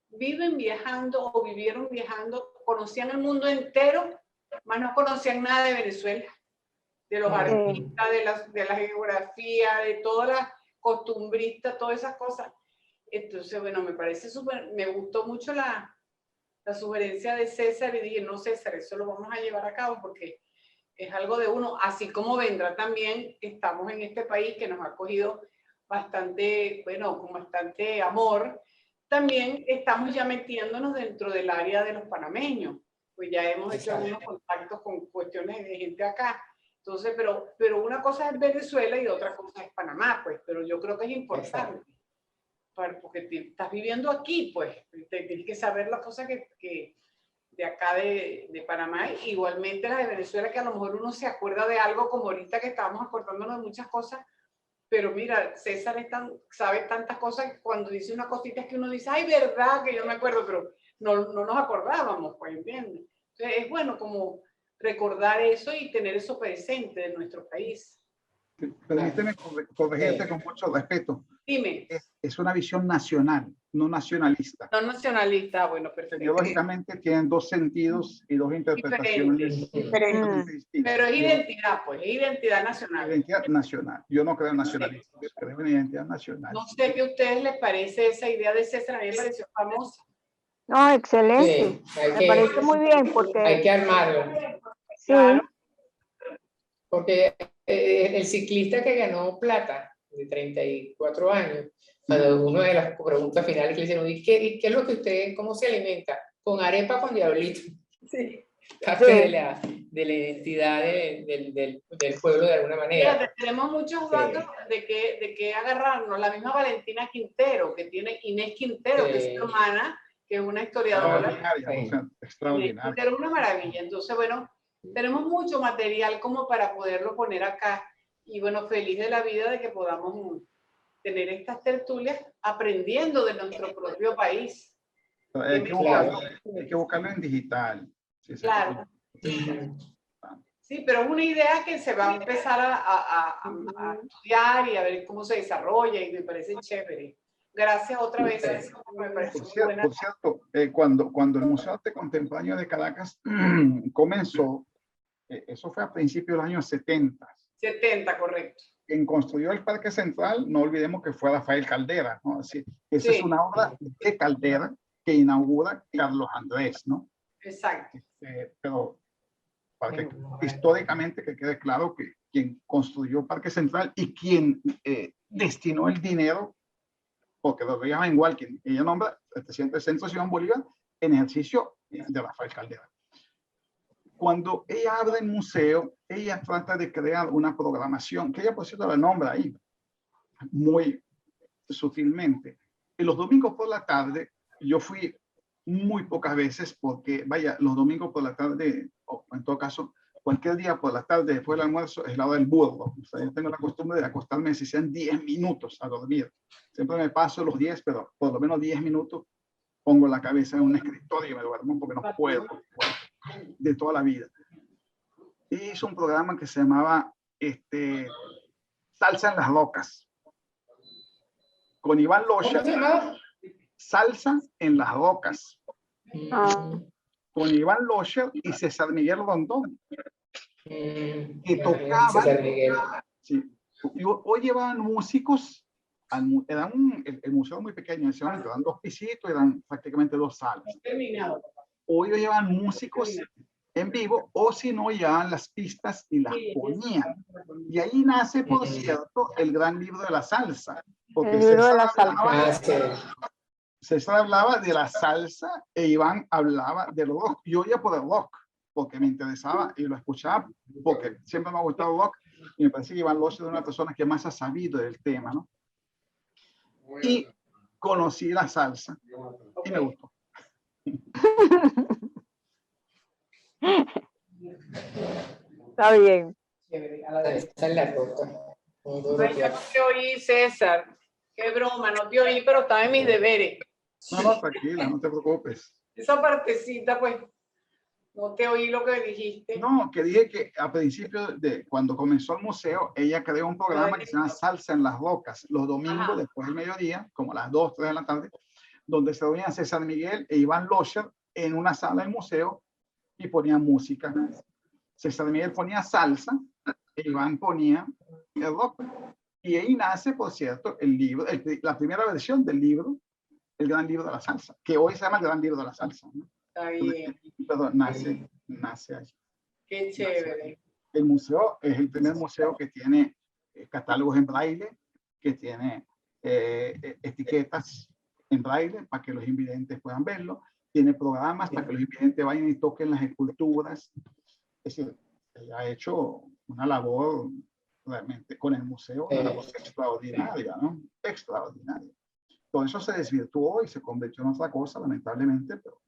Speaker 3: viven viajando o vivieron viajando, conocían el mundo entero, más no conocían nada de Venezuela, de los artistas, de la geografía, de todas las costumbristas, todas esas cosas. Entonces, bueno, me parece súper, me gustó mucho la sugerencia de César y dije, no, César, eso lo vamos a llevar a cabo porque es algo de uno, así como vendrá también, estamos en este país que nos ha acogido bastante, bueno, con bastante amor. También estamos ya metiéndonos dentro del área de los panameños, pues ya hemos hecho algunos contactos con cuestiones de gente acá. Entonces, pero una cosa es Venezuela y otra cosa es Panamá, pues, pero yo creo que es importante, porque estás viviendo aquí, pues, tienes que saber las cosas que de acá de Panamá, igualmente las de Venezuela, que a lo mejor uno se acuerda de algo, como ahorita que estábamos acordándonos de muchas cosas. Pero mira, César sabe tantas cosas que cuando dice una cosita es que uno dice, ay, verdad que yo me acuerdo, pero no nos acordábamos, pues, ¿entiendes? Entonces es bueno como recordar eso y tener eso presente de nuestro país.
Speaker 7: Permíteme corregirte con mucho respeto.
Speaker 3: Dime.
Speaker 7: Es una visión nacional, no nacionalista.
Speaker 3: No nacionalista, bueno, perfecto.
Speaker 7: Teológicamente tienen dos sentidos y dos interpretaciones diferentes.
Speaker 3: Pero es identidad, pues, es identidad nacional.
Speaker 7: Identidad nacional. Yo no creo en nacionalismo, yo creo en identidad nacional.
Speaker 3: No sé qué a ustedes les parece esa idea de César, a mí me pareció famosa.
Speaker 2: No, excelente. Me parece muy bien porque...
Speaker 1: Hay que armarlo.
Speaker 2: Sí.
Speaker 3: Claro.
Speaker 1: Porque el ciclista que ganó plata de 34 años, cuando una de las preguntas finales que le hicieron, ¿y qué es lo que usted, cómo se alimenta? Con arepa con diablito.
Speaker 3: Sí.
Speaker 1: Parte de la identidad del pueblo de alguna manera.
Speaker 3: Fíjate, tenemos muchos datos de que agarrarnos. La misma Valentina Quintero, que tiene Inés Quintero, que es su hermana, que es una historiadora.
Speaker 7: Extraordinaria.
Speaker 3: Era una maravilla. Entonces, bueno, tenemos mucho material como para poderlo poner acá. Y bueno, feliz de la vida de que podamos tener estas tertulias aprendiendo de nuestro propio país.
Speaker 7: Hay que buscarlo en digital. Sí,
Speaker 3: claro. Sí, pero es una idea que se va a empezar a estudiar y a ver cómo se desarrolla y me parece chévere. Gracias otra vez. Me parece
Speaker 7: por cierto, cuando el Museo de Arte Contemporáneo de Caracas comenzó, eso fue a principios de los años 70.
Speaker 3: 70, correcto.
Speaker 7: Quien construyó el Parque Central, no olvidemos que fue Rafael Caldera, ¿no? Así, esa es una obra de Caldera que inaugura Carlos Andrés, ¿no?
Speaker 3: Exacto.
Speaker 7: Pero para que históricamente que quede claro que quien construyó Parque Central y quien destinó el dinero, porque lo llaman igual, quien ella nombra el presidente del Centro Simón Bolívar, en ejercicio de Rafael Caldera. Cuando ella abre el museo, ella trata de crear una programación, que ella por cierto la nombra ahí, muy sutilmente. Y los domingos por la tarde, yo fui muy pocas veces porque, vaya, los domingos por la tarde, o en todo caso, cualquier día por la tarde después del almuerzo es la hora del burro. O sea, yo tengo la costumbre de acostarme si sean 10 minutos a dormir. Siempre me paso los 10, pero por lo menos 10 minutos pongo la cabeza en un escritorio y me duermo porque no puedo, de toda la vida. Y hizo un programa que se llamaba Salsa en las Rocas. con Iván
Speaker 1: ¿Cómo se
Speaker 7: Locher,
Speaker 1: llama?
Speaker 7: Salsa en las Rocas,
Speaker 2: Ah.
Speaker 7: con Iván Locher y César Miguel Rondón, que tocaban.
Speaker 1: César Miguel.
Speaker 7: Sí, hoy llevaban músicos, el museo muy pequeño en ese momento, eran 2 pisitos, eran prácticamente 2 salas. Hoy llevan músicos en vivo, o si no, llevaban las pistas y las ponían. Y ahí nace, por cierto, el gran libro de la salsa. Porque
Speaker 2: El libro de la salsa.
Speaker 7: César hablaba de la salsa e Iván hablaba del rock. Yo oía por el rock, porque me interesaba y lo escuchaba, porque siempre me ha gustado el rock. Y me parece que Iván Locher es una persona que más ha sabido del tema, ¿no? Y conocí la salsa y me gustó.
Speaker 2: Está bien.
Speaker 1: Esa es la ruta.
Speaker 3: Ay, yo no te oí, César. Qué broma, no te oí, pero estaba en mis deberes.
Speaker 7: No, tranquila, no te preocupes.
Speaker 3: Esa partecita, pues, no te oí lo que dijiste.
Speaker 7: No, que dije que a principio de cuando comenzó el museo, ella creó un programa que se llama Salsa en las Rocas, los domingos después del mediodía, como a las 2, 3 de la tarde, donde se reunían César Miguel e Iván Locher en una sala del museo y ponían música. César Miguel ponía salsa e Iván ponía el rock. Y ahí nace, por cierto, el libro, la primera versión del libro, el Gran Libro de la Salsa, que hoy se llama el Gran Libro de la Salsa, ¿no?
Speaker 3: Está bien.
Speaker 7: Perdón, nace allí.
Speaker 3: Qué chévere.
Speaker 7: El museo es el primer museo que tiene catálogos en braille, que tiene etiquetas en braille para que los invidentes puedan verlo, tiene programas para que los invidentes vayan y toquen las esculturas. Es decir, ella ha hecho una labor realmente con el museo, una labor extraordinaria, ¿no? Extraordinaria. Todo eso se desvirtuó y se convirtió en otra cosa, lamentablemente, pero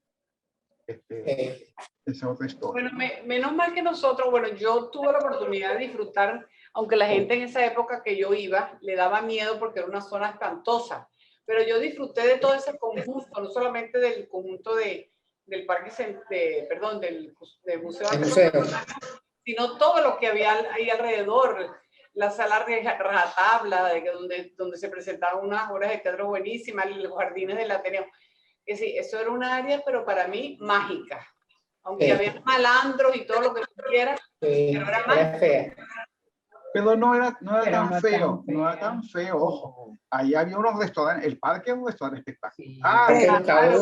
Speaker 7: esa es otra historia.
Speaker 3: Bueno, menos mal que nosotros, bueno, yo tuve la oportunidad de disfrutar, aunque la gente en esa época que yo iba le daba miedo porque era una zona espantosa, pero yo disfruté de todo ese conjunto, no solamente del conjunto del parque, del Museo de Arte, sino todo lo que había ahí alrededor, la sala rajatabla, donde se presentaban unas obras de teatro buenísimas, los jardines del Ateneo. Que sí, eso era un área, pero para mí mágica. Aunque había malandros y todo lo que tú quieras, pero era mágica.
Speaker 7: Pero no era tan feo, no era tan feo, ojo. Ahí había unos restaurantes, el parque era un restaurante espectacular.
Speaker 3: Claro.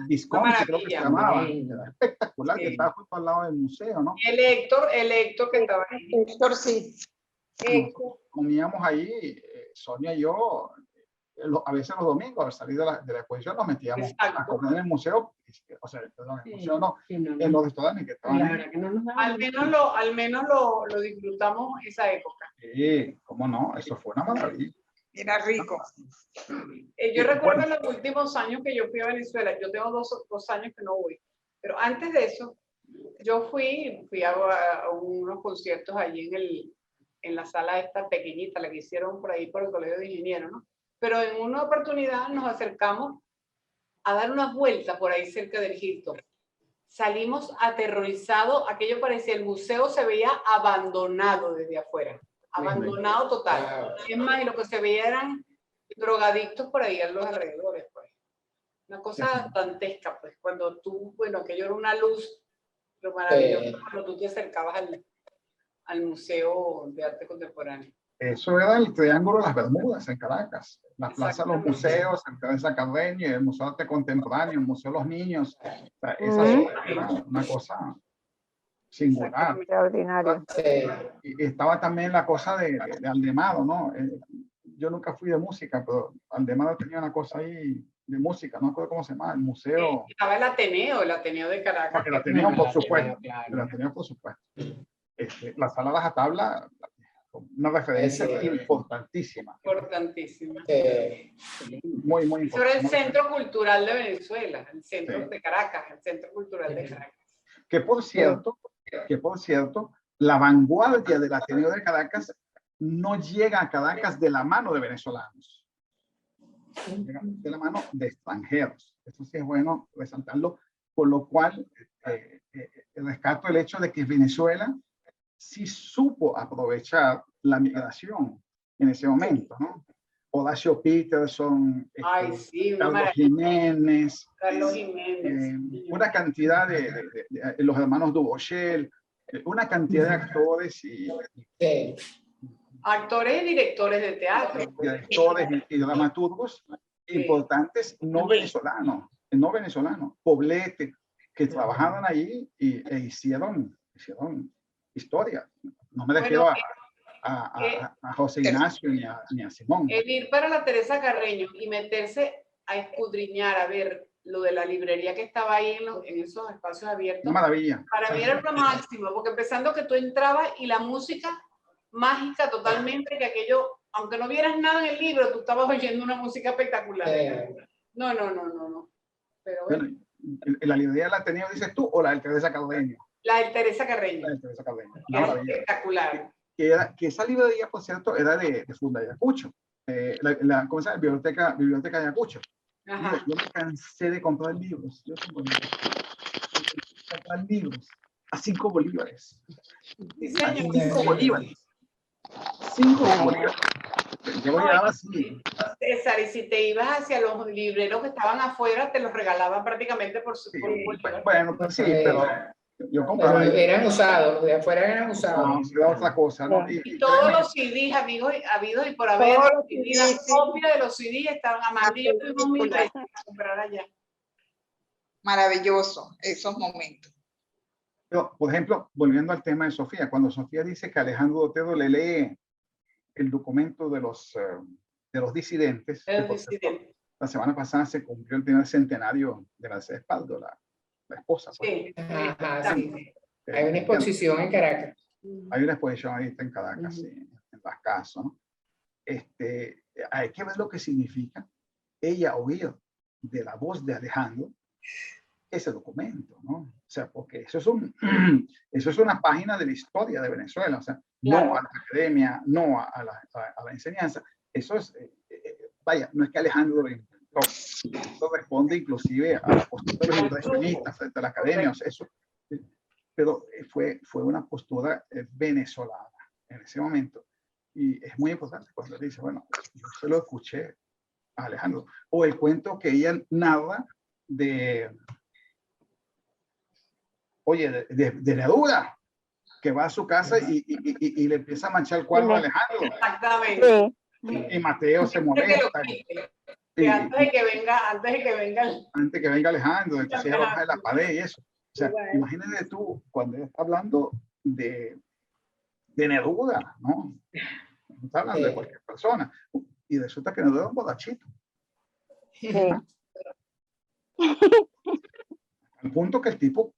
Speaker 7: Visconti creo que se llamaba. Espectacular, que estaba justo al lado del museo, ¿no?
Speaker 3: Y el Héctor que estaba ahí.
Speaker 4: Héctor, sí.
Speaker 7: Comíamos ahí, Sonia y yo, a veces los domingos al salir de la exposición nos metíamos a comer en el museo, o sea, perdón, en el museo no, en los restaurantes que estaban ahí.
Speaker 3: Al menos lo disfrutamos esa época.
Speaker 7: Sí, cómo no, eso fue una maravilla.
Speaker 4: Era rico.
Speaker 3: Yo recuerdo los últimos años que yo fui a Venezuela, yo tengo dos años que no voy, pero antes de eso, yo fui a unos conciertos allí en la sala esta pequeñita, la que hicieron por ahí por el Colegio de Ingenieros, ¿no? Pero en una oportunidad nos acercamos a dar unas vueltas por ahí cerca del Hilton. Salimos aterrorizados, aquello parecía, el museo se veía abandonado desde afuera, abandonado total. Es más, y lo que se veía eran drogadictos por ahí a los alrededores, pues. Una cosa dantesca, pues, cuando tú, bueno, aquello era una luz, lo maravilloso, cuando tú te acercabas al Museo de Arte Contemporáneo.
Speaker 7: Eso era el Triángulo de las Bermudas en Caracas, la Plaza de los Museos, el Teresa Carreño, el Museo de Arte Contemporáneo, el Museo de los Niños. O sea, esa era una cosa singular.
Speaker 2: Extraordinario.
Speaker 7: Y estaba también la cosa de Aldemado, ¿no? Yo nunca fui de música, pero Aldemado tenía una cosa ahí de música, no recuerdo cómo se llama, el museo.
Speaker 3: Estaba el Ateneo de Caracas.
Speaker 7: El Ateneo, por supuesto. El Ateneo, por supuesto. La sala Rajatabla, una referencia importantísima.
Speaker 3: Importantísima.
Speaker 7: Muy, muy importante.
Speaker 3: Eso era el Centro Cultural de Venezuela, el Centro de Caracas, el Centro Cultural de Caracas.
Speaker 7: Que por cierto, la vanguardia del Ateneo de Caracas no llega a Caracas de la mano de venezolanos, llega de la mano de extranjeros. Eso sí es bueno resaltarlo, por lo cual rescato el hecho de que Venezuela sí supo aprovechar la migración en ese momento, ¿no? Horacio Peterson,
Speaker 3: Ay, sí, una
Speaker 7: Carlos
Speaker 3: maravilla.
Speaker 7: Jiménez,
Speaker 3: Carlos Jiménez.
Speaker 7: una cantidad de los hermanos Dubochel, una cantidad de actores y
Speaker 1: Sí.
Speaker 3: Actores y directores de teatro.
Speaker 7: directores y dramaturgos importantes no venezolanos, Poblete, que trabajaban allí e hicieron historia. No me refiero a José Ignacio ni a Simón.
Speaker 3: El ir para la Teresa Carreño y meterse a escudriñar, a ver lo de la librería que estaba ahí en esos espacios abiertos.
Speaker 7: Una maravilla.
Speaker 3: Para mí era lo máximo, porque empezando que tú entrabas y la música mágica totalmente, que aquello, aunque no vieras nada en el libro, tú estabas oyendo una música espectacular. No. Pero bueno.
Speaker 7: ¿La librería la tenía, dices tú, o la del Teresa Carreño?
Speaker 3: La del Teresa Carreño.
Speaker 7: La del Teresa Carreño.
Speaker 3: Era espectacular.
Speaker 7: Que esa librería, por cierto, era de Funda Ayacucho. ¿Cómo se llama? Biblioteca Ayacucho. Mira, yo me cansé de comprar libros. Yo comprar libros a 5 bolívares.
Speaker 3: Sí, señor.
Speaker 7: 5 bolívares. 5 bolívares. Yo me llevaba así.
Speaker 3: César, y si te ibas hacia los libreros que estaban afuera, te los regalaban prácticamente por un bolívar.
Speaker 7: Bueno, pues sí, pero yo compraba.
Speaker 1: Pero eran usados, los de afuera eran usados.
Speaker 7: No, era otra cosa, ¿no?
Speaker 3: Y todos los CDs habidos y por haber, y las copias de los CDs estaban a más. Yo tuvimos 1000 veces a comprar allá.
Speaker 4: Maravilloso, esos momentos.
Speaker 7: Pero, por ejemplo, volviendo al tema de Sofía, cuando Sofía dice que Alejandro Otero le lee el documento de los disidentes, la semana pasada se cumplió el primer centenario de la Espaldo, la esposa. Pues.
Speaker 3: Sí.
Speaker 1: Ajá, sí. Hay una exposición en Caracas.
Speaker 7: Hay una exposición ahí en Caracas, sí, en Las Casas, ¿no? Hay que ver lo que significa ella oír de la voz de Alejandro ese documento, ¿no? O sea, porque eso es una página de la historia de Venezuela, o sea, claro. No a la academia, no a la enseñanza. Eso es, vaya, no es que Alejandro lo inventó, eso responde inclusive a la postura de los impresionistas frente a la academia, o sea, eso, pero fue una postura venezolana en ese momento. Y es muy importante cuando él dice, bueno, yo se lo escuché a Alejandro. O el cuento que ella narra de Neruda, que va a su casa y le empieza a manchar el cuadro a Alejandro.
Speaker 3: Exactamente.
Speaker 7: Y Mateo se molesta.
Speaker 3: Antes de que venga
Speaker 7: Alejandro, entonces ella lo baja de la pared y eso. O sea, imagínate tú, cuando ella está hablando de Neruda, ¿no? No está hablando de cualquier persona. Y resulta que Neruda es un borrachito. Al punto que el tipo,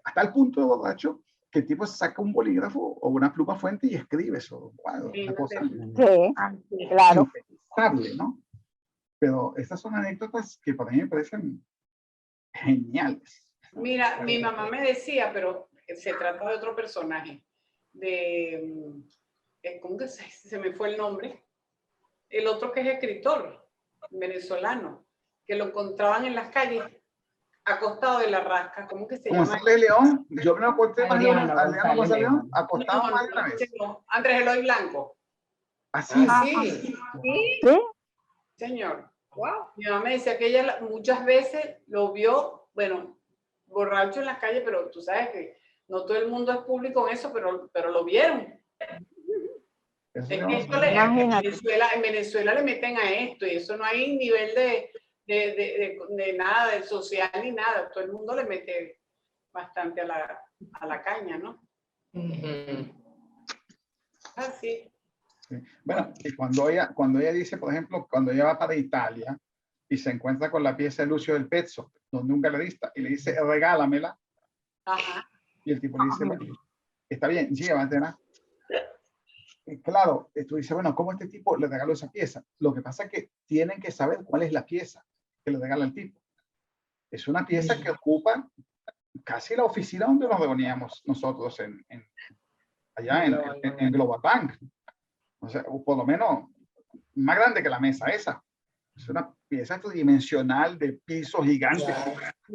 Speaker 7: hasta el punto de borracho, que el tipo saca un bolígrafo o una pluma fuente y escribe eso. Wow, una cosa
Speaker 2: claro.
Speaker 7: impensable, ¿no? Pero estas son anécdotas que para mí me parecen geniales.
Speaker 3: Mira, mi mamá me decía, pero se trata de otro personaje, ¿cómo que se me fue el nombre? El otro que es escritor venezolano, que lo encontraban en las calles, acostado de la rasca, ¿cómo que se llama?
Speaker 7: González León, yo me lo acosté más de una, Adriano González León, acostado más de una vez.
Speaker 3: Andrés Eloy Blanco.
Speaker 7: Así.
Speaker 3: ¿Sí? Señor. Wow. Mi mamá me decía que ella muchas veces lo vio, bueno, borracho en las calles, pero tú sabes que no todo el mundo es público en eso, pero lo vieron. Es que esto en Venezuela le meten a esto y eso no hay nivel de nada, de social ni nada. Todo el mundo le mete bastante a la caña, ¿no? Así.
Speaker 7: Sí. Bueno, y cuando ella dice, por ejemplo, cuando ella va para Italia y se encuentra con la pieza de Lucio del Pezzo, donde un galerista, y le dice, regálamela.
Speaker 3: Ajá.
Speaker 7: Y el tipo le dice, bueno, está bien, llévatela. Claro, tú dices, bueno, ¿cómo este tipo le regaló esa pieza? Lo que pasa es que tienen que saber cuál es la pieza que le regala el tipo. Es una pieza que ocupa casi la oficina donde nos reuníamos nosotros allá en Global Bank. O sea, por lo menos más grande que la mesa esa. Es una pieza tridimensional de piso gigante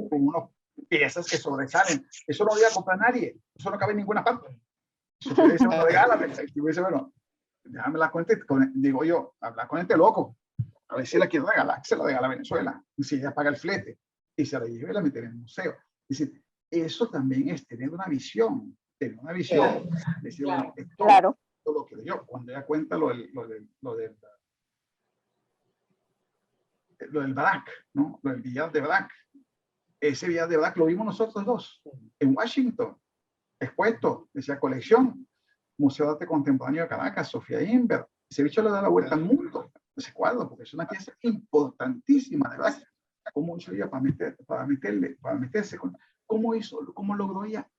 Speaker 7: con unas piezas que sobresalen. Eso no lo iba a comprar nadie. Eso no cabe en ninguna parte. Eso te dice, bueno, regálame. Y dice, bueno, déjame la cuenta, digo yo, hablar con este loco, a ver si la quiere regalar, que se la regala a Venezuela, y si ella paga el flete, y se la lleva y la mete en el museo. Es decir, eso también es tener una visión,
Speaker 1: Claro.
Speaker 7: decir, bueno, esto,
Speaker 2: Claro.
Speaker 7: todo lo que yo, cuando ella cuenta lo del BRAC, ¿no? Lo del billar de BRAC. Ese billar de BRAC lo vimos nosotros dos en Washington, expuesto, decía colección, Museo de Arte Contemporáneo de Caracas, Sofía Inver. Ese bicho le da la vuelta al mundo, ese cuadro, porque es una pieza importantísima, de verdad. ¿Cómo hizo ella para meterse con, cómo logró ella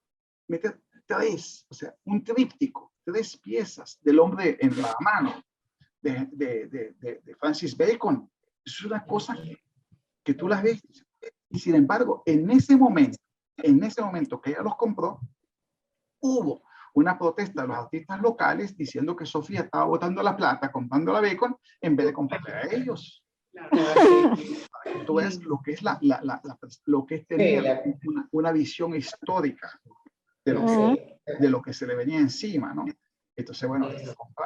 Speaker 7: meter tres, o sea, un tríptico, tres piezas del hombre en la mano de Francis Bacon? Es una cosa que tú las ves, y sin embargo, en ese momento que ella los compró, hubo una protesta de los artistas locales diciendo que Sofía estaba botando la plata, comprando la Bacon, en vez de comprarle a ellos. Tú ves lo que es lo que es tener una visión histórica de lo que se le venía encima, ¿no? Entonces, bueno,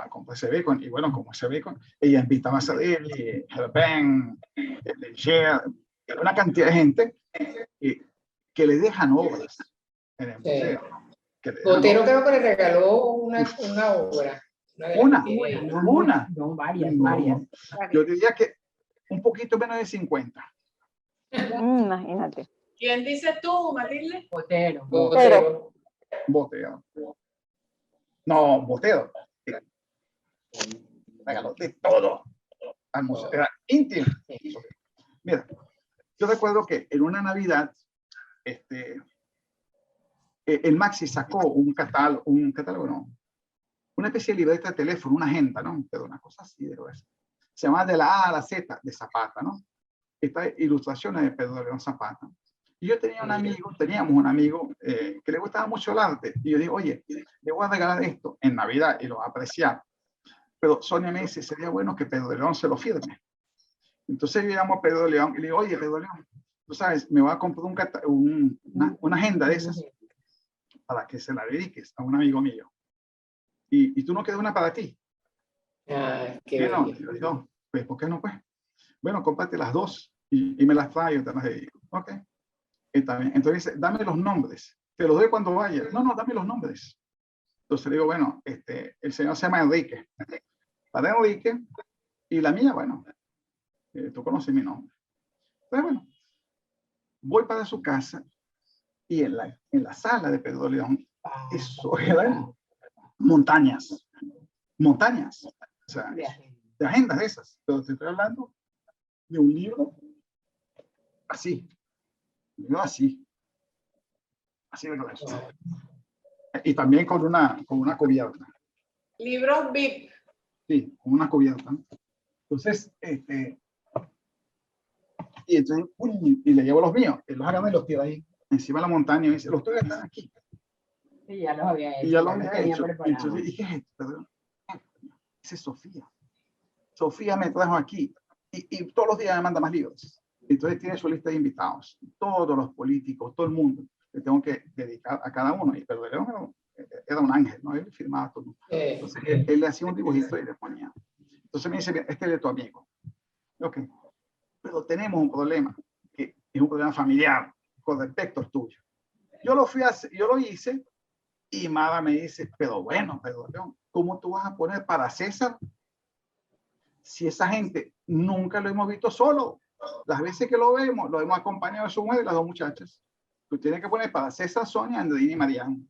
Speaker 7: compró ese Bacon, y bueno, como ese Bacon, ella invita a Mazzarelli, Herbin, una cantidad de gente que le dejan obras en el museo.
Speaker 1: Botero creo que le regaló una obra.
Speaker 7: Varias. Yo diría que un poquito menos de 50.
Speaker 2: Imagínate.
Speaker 3: ¿Quién dices tú, Matilde?
Speaker 1: Botero.
Speaker 7: No, Botero. Regaló de todo al museo. Era íntimo. Mira, yo recuerdo que en una Navidad, el Maxi sacó un catálogo, no, una especie de libreta de teléfono, una agenda, ¿no? Pero una cosa así de gruesa. Se llama De la A a la Z de Zapata, ¿no? Estas ilustraciones de Pedro León Zapata. Y yo teníamos un amigo que le gustaba mucho el arte. Y yo digo, oye, le voy a regalar esto en Navidad y lo va a apreciar. Pero Sonia me dice, sería bueno que Pedro León se lo firme. Entonces yo llamo a Pedro León y le digo, oye, Pedro León, tú sabes, me voy a comprar una agenda de esas para que se la dediques a un amigo mío. Y tú no quedas una para ti.
Speaker 1: Qué
Speaker 7: no, yo, pues, ¿por qué no, pues? Bueno, cómprate las dos y me las trae y te las dedico. Ok. Entonces dice, dame los nombres. Te los doy cuando vaya. No, dame los nombres. Entonces le digo, bueno, el señor se llama Enrique. Para Enrique, y la mía, bueno, tú conoces mi nombre. Pero bueno, voy para su casa y en la sala de Pedro León, eso eran montañas. O sea, de agendas esas. Pero te estoy hablando de un libro así. Así de grueso. Y también con una cubierta.
Speaker 3: Libros VIP.
Speaker 7: Sí, con una cubierta. Entonces, y le llevo los míos, él los agarra y los tira ahí, encima de la montaña, y dice, los tuyos están aquí.
Speaker 8: Y ya los había hecho.
Speaker 7: Y ya los había hecho. Entonces dije, ¿qué es esto? Esa es Sofía. Sofía me trajo aquí, y todos los días me manda más libros. Entonces tiene su lista de invitados, todos los políticos, todo el mundo. Le tengo que dedicar a cada uno. Y Pedro León era un ángel, ¿no? Él firmaba todo. Entonces él le hacía un dibujito y le ponía. Entonces me dice, mira, este es de tu amigo. Ok. Pero tenemos un problema, que es un problema familiar con respecto al tuyo. Yo lo hice, y Mara me dice, pero bueno, Pedro León, ¿cómo tú vas a poner para César si esa gente nunca lo hemos visto solo? Las veces que lo hemos acompañado de su mujer y las dos muchachas. Tú tienes que poner para César, Sonia, Andrina y Mariano.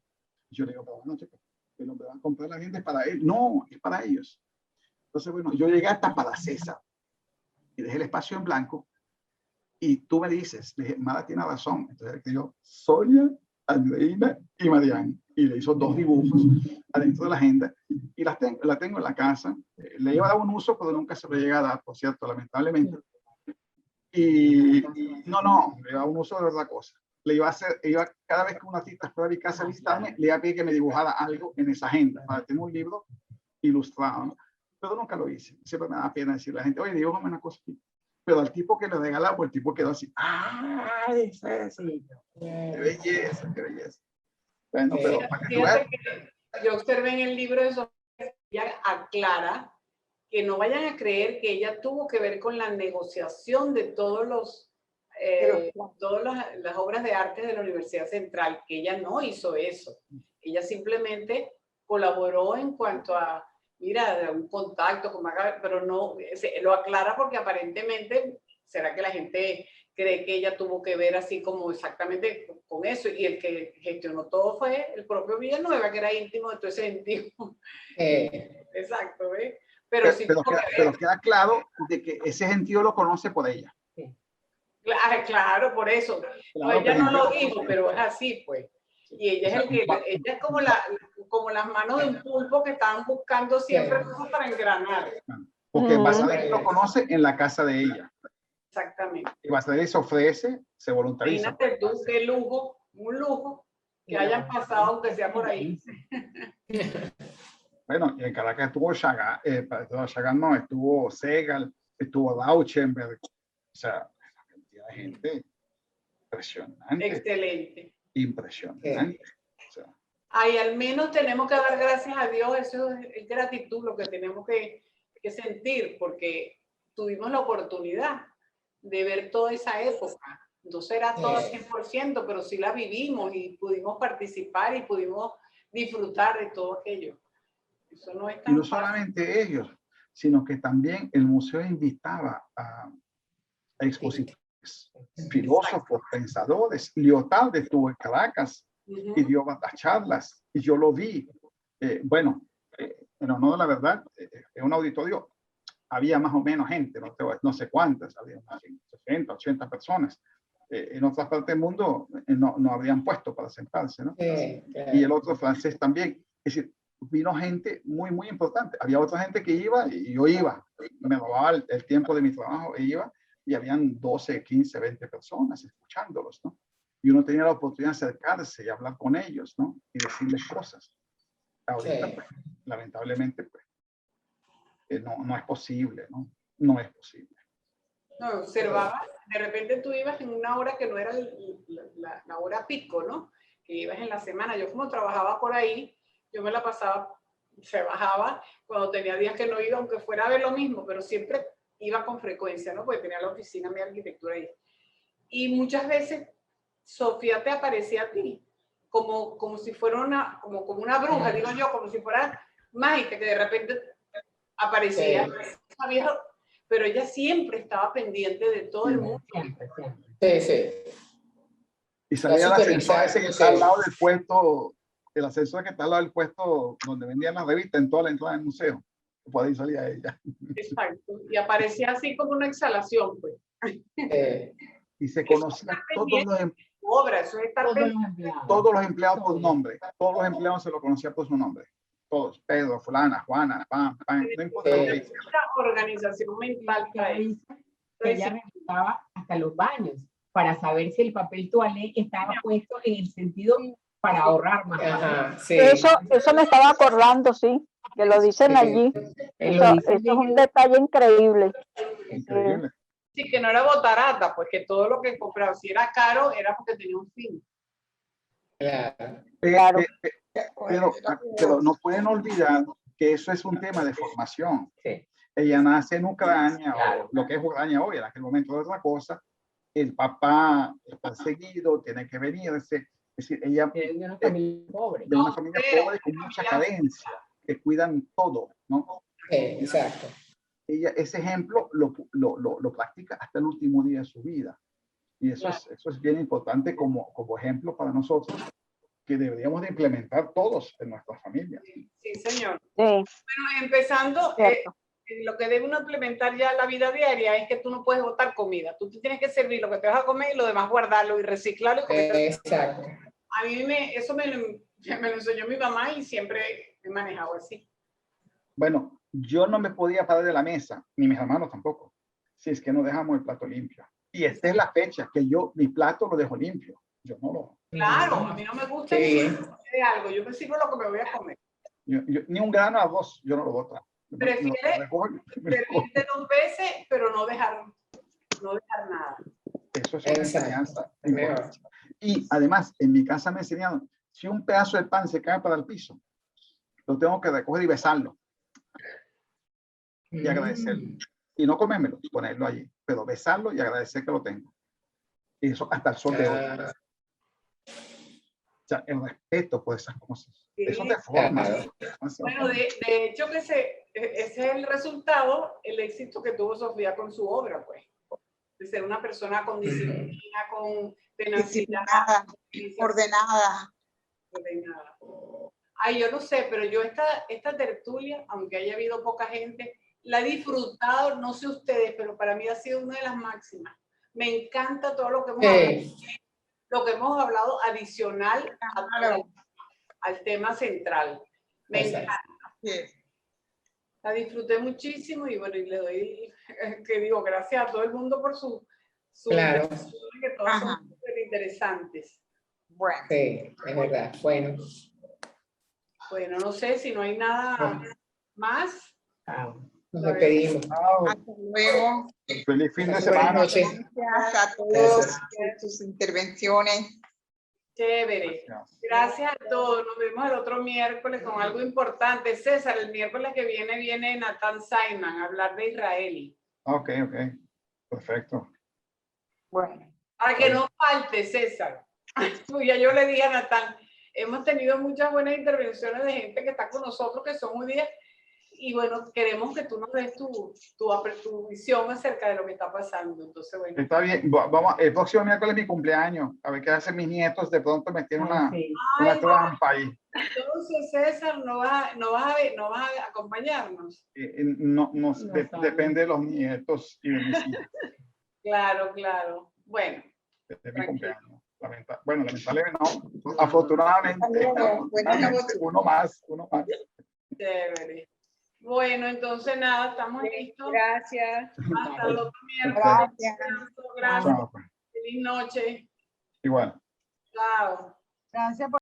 Speaker 7: Yo le digo, pero bueno, chicos, que lo que van a comprar la gente es para él. No, es para ellos. Entonces, bueno, yo llegué hasta para César y dejé el espacio en blanco. Y tú me dices, le dije, Mara tiene razón. Entonces yo, Sonia, Andreina y Mariano. Y le hizo 2 dibujos adentro de la agenda. Y la tengo en la casa. Le iba a dar un uso, pero nunca se lo llega a dar, por cierto, lamentablemente. Y no, le iba a dar un uso de otra cosa. Le iba a hacer, cada vez que una artista fuera a mi casa a visitarme, le iba a pedir que me dibujara algo en esa agenda, para tener un libro ilustrado, ¿no? Pero nunca lo hice. Siempre me da pena decirle a la gente, oye, dibújame una cosa aquí. Pero al tipo que le regalaba, pues el tipo quedó así, ¡ay, sí! ¡Qué belleza, qué belleza! Bueno, pero para que tú veas.
Speaker 3: Yo observé en el libro de Sofía ella aclara que no vayan a creer que ella tuvo que ver con la negociación de todas las obras de arte de la Universidad Central, que ella no hizo eso. Ella simplemente colaboró en cuanto a, mira, un contacto, pero no, lo aclara porque aparentemente, ¿será que la gente cree que ella tuvo que ver así como exactamente con eso? Y el que gestionó todo fue el propio Villanueva, que era íntimo de todo ese gentío. Exacto, ¿ves? Pero
Speaker 7: queda claro de que ese gentío lo conoce por ella.
Speaker 3: Claro, por eso.
Speaker 7: Claro,
Speaker 3: ella no lo dijo, pero es así, pues. Y ella ella es como las manos de un pulpo que estaban buscando siempre cosas para engranar.
Speaker 7: Porque Basadel lo conoce en la casa de ella.
Speaker 3: Exactamente.
Speaker 7: Y Basadel se ofrece, se voluntariza.
Speaker 3: Imagínate tú, qué lujo, un lujo que hayan pasado, aunque sea por ahí.
Speaker 7: Bueno, en Caracas estuvo Chagall, no, estuvo Segal, estuvo Rauschenberg, o sea, una cantidad de gente impresionante.
Speaker 3: Excelente.
Speaker 7: Impresionante. O sea,
Speaker 3: ahí al menos tenemos que dar gracias a Dios, eso es gratitud, lo que tenemos que sentir, porque tuvimos la oportunidad de ver toda esa época. No será todo al 100%, pero sí la vivimos y pudimos participar y pudimos disfrutar de todo aquello. Eso no es tan
Speaker 7: y no
Speaker 3: fácil.
Speaker 7: solamente ellos, sino que también el museo invitaba a expositores, filósofos, pensadores. Lyotard estuvo en Caracas y dio varias charlas y yo lo vi. En honor a la verdad, en un auditorio había más o menos gente, no sé cuántas, había unas 60, 80 personas. En otras partes del mundo no habrían puesto para sentarse, ¿no? Y el otro francés también. Es decir, vino gente muy, muy importante. Había otra gente que iba y yo iba. Me robaba el tiempo de mi trabajo e iba y habían 12, 15, 20 personas escuchándolos, ¿no? Y uno tenía la oportunidad de acercarse y hablar con ellos, ¿no? Y decirles cosas. Ahorita, pues, lamentablemente, pues, no es posible, ¿no? No es posible.
Speaker 3: No, observaba, de repente tú ibas en una hora que no era la hora pico, ¿no? Que ibas en la semana. Yo como trabajaba por ahí, yo me la pasaba, se bajaba cuando tenía días que no iba, aunque fuera a ver lo mismo, pero siempre iba con frecuencia, ¿no? Porque tenía la oficina de arquitectura ahí. Y muchas veces Sofía te aparecía a ti, como si fuera como una bruja, digo yo, como si fuera mágica, que de repente aparecía. Pero ella siempre estaba pendiente de todo el mundo.
Speaker 7: Y salía el ascensor ese que está al lado del puesto, el ascensor que está al lado del puesto donde vendían las revistas en toda la entrada del museo. Por ahí salía ella.
Speaker 3: Exacto. Y aparecía así como una exhalación, pues.
Speaker 7: Y se conocía todos los empleados por nombre. Todos los empleados se lo conocían por su nombre. Todos, Pedro, fulana, Juana, pam, no importa lo que hiciera.
Speaker 3: Una organización mental que
Speaker 8: ella revisaba hasta los baños para saber si el papel toalé estaba puesto en el sentido para ahorrar más.
Speaker 2: Eso me estaba acordando, sí, que lo dicen allí. Eso es un detalle increíble.
Speaker 7: Increíble.
Speaker 3: Sí, que no era botarata, pues que todo lo que compraba, si era caro, era porque tenía un fin.
Speaker 2: Claro.
Speaker 7: Pero no pueden olvidar que eso es un tema de formación. Ella nace en Ucrania, o lo que es Ucrania hoy, en aquel momento de otra cosa. El papá es perseguido, tiene que venirse. Es decir, ella
Speaker 8: de una familia pobre.
Speaker 7: De una familia pobre con mucha carencia, que cuidan todo, ¿no?
Speaker 1: Exacto.
Speaker 7: Ella ese ejemplo lo practica hasta el último día de su vida. Y eso es bien importante como ejemplo para nosotros, que deberíamos de implementar todos en nuestras familias.
Speaker 3: Sí, señor.
Speaker 2: Sí.
Speaker 3: Bueno, empezando, lo que debe uno implementar ya en la vida diaria es que tú no puedes botar comida. Tú te tienes que servir lo que te vas a comer y lo demás guardarlo y reciclarlo.
Speaker 1: Exacto.
Speaker 3: A mí eso me lo enseñó mi mamá y siempre he manejado así.
Speaker 7: Bueno, yo no me podía parar de la mesa, ni mis hermanos tampoco, si es que no dejamos el plato limpio. Y esta es la fecha que mi plato lo dejo limpio. Yo no lo...
Speaker 3: Claro, a mí no me gusta de algo. Yo me sirvo lo que me voy a comer.
Speaker 7: Ni un grano de arroz, yo no lo boto.
Speaker 3: Prefiere servirte 2 veces, pero no dejar nada.
Speaker 7: Eso es una enseñanza. Y además, en mi casa me enseñaron, si un pedazo de pan se cae para el piso, lo tengo que recoger y besarlo. y agradecerlo. Y no comérmelo, ponerlo allí, pero besarlo y agradecer que lo tengo. Y eso hasta el sol de hoy. O sea, el respeto por esas cosas.
Speaker 3: Sí,
Speaker 7: Eso te forma.
Speaker 1: claro.
Speaker 3: Bueno, de hecho que ese es el resultado, el éxito que tuvo Sofía con su obra, pues. De ser una persona con disciplina, con tenacidad.
Speaker 4: Ordenada.
Speaker 3: Ay, yo no sé, pero yo esta tertulia, aunque haya habido poca gente, la he disfrutado, no sé ustedes, pero para mí ha sido una de las máximas. Me encanta todo lo que hemos hablado adicional al tema central. Me encanta. La disfruté muchísimo y bueno, y le doy, gracias a todo el mundo por su
Speaker 1: Claro.
Speaker 3: que todas son súper interesantes.
Speaker 4: Bueno.
Speaker 1: Sí, es verdad. Bueno.
Speaker 3: Bueno, no sé si no hay nada más.
Speaker 1: Nos despedimos.
Speaker 4: Hasta luego.
Speaker 7: Feliz fin de
Speaker 1: Buenas
Speaker 7: semana.
Speaker 1: noches.
Speaker 4: Gracias a todos por sus intervenciones.
Speaker 3: Chévere. Gracias a todos. Nos vemos el otro miércoles con algo importante. César, el miércoles que viene Nathan Simon a hablar de Israel.
Speaker 7: Ok. Perfecto.
Speaker 4: Bueno.
Speaker 3: Para que no falte, César. Ya yo le dije a Nathan, hemos tenido muchas buenas intervenciones de gente que está con nosotros, que son muy bien. Y bueno, queremos que tú nos des tu visión acerca de lo que está pasando. Entonces, bueno.
Speaker 7: Está bien. Vamos, el próximo miércoles es mi cumpleaños. A ver qué hacen mis nietos. De pronto me tienen una trampa ahí.
Speaker 3: Entonces, César, ¿no vas a acompañarnos?
Speaker 7: No, depende de los nietos y de mis hijos.
Speaker 3: Claro. Bueno.
Speaker 7: De mi cumpleaños. Lamentablemente no. Afortunadamente, uno más.
Speaker 3: Chévere. Bueno, entonces nada, estamos listos.
Speaker 5: Gracias.
Speaker 3: Hasta el otro miércoles. Gracias.
Speaker 7: Chao, pues.
Speaker 3: Feliz noche.
Speaker 7: Igual.
Speaker 3: Chao.
Speaker 6: Gracias por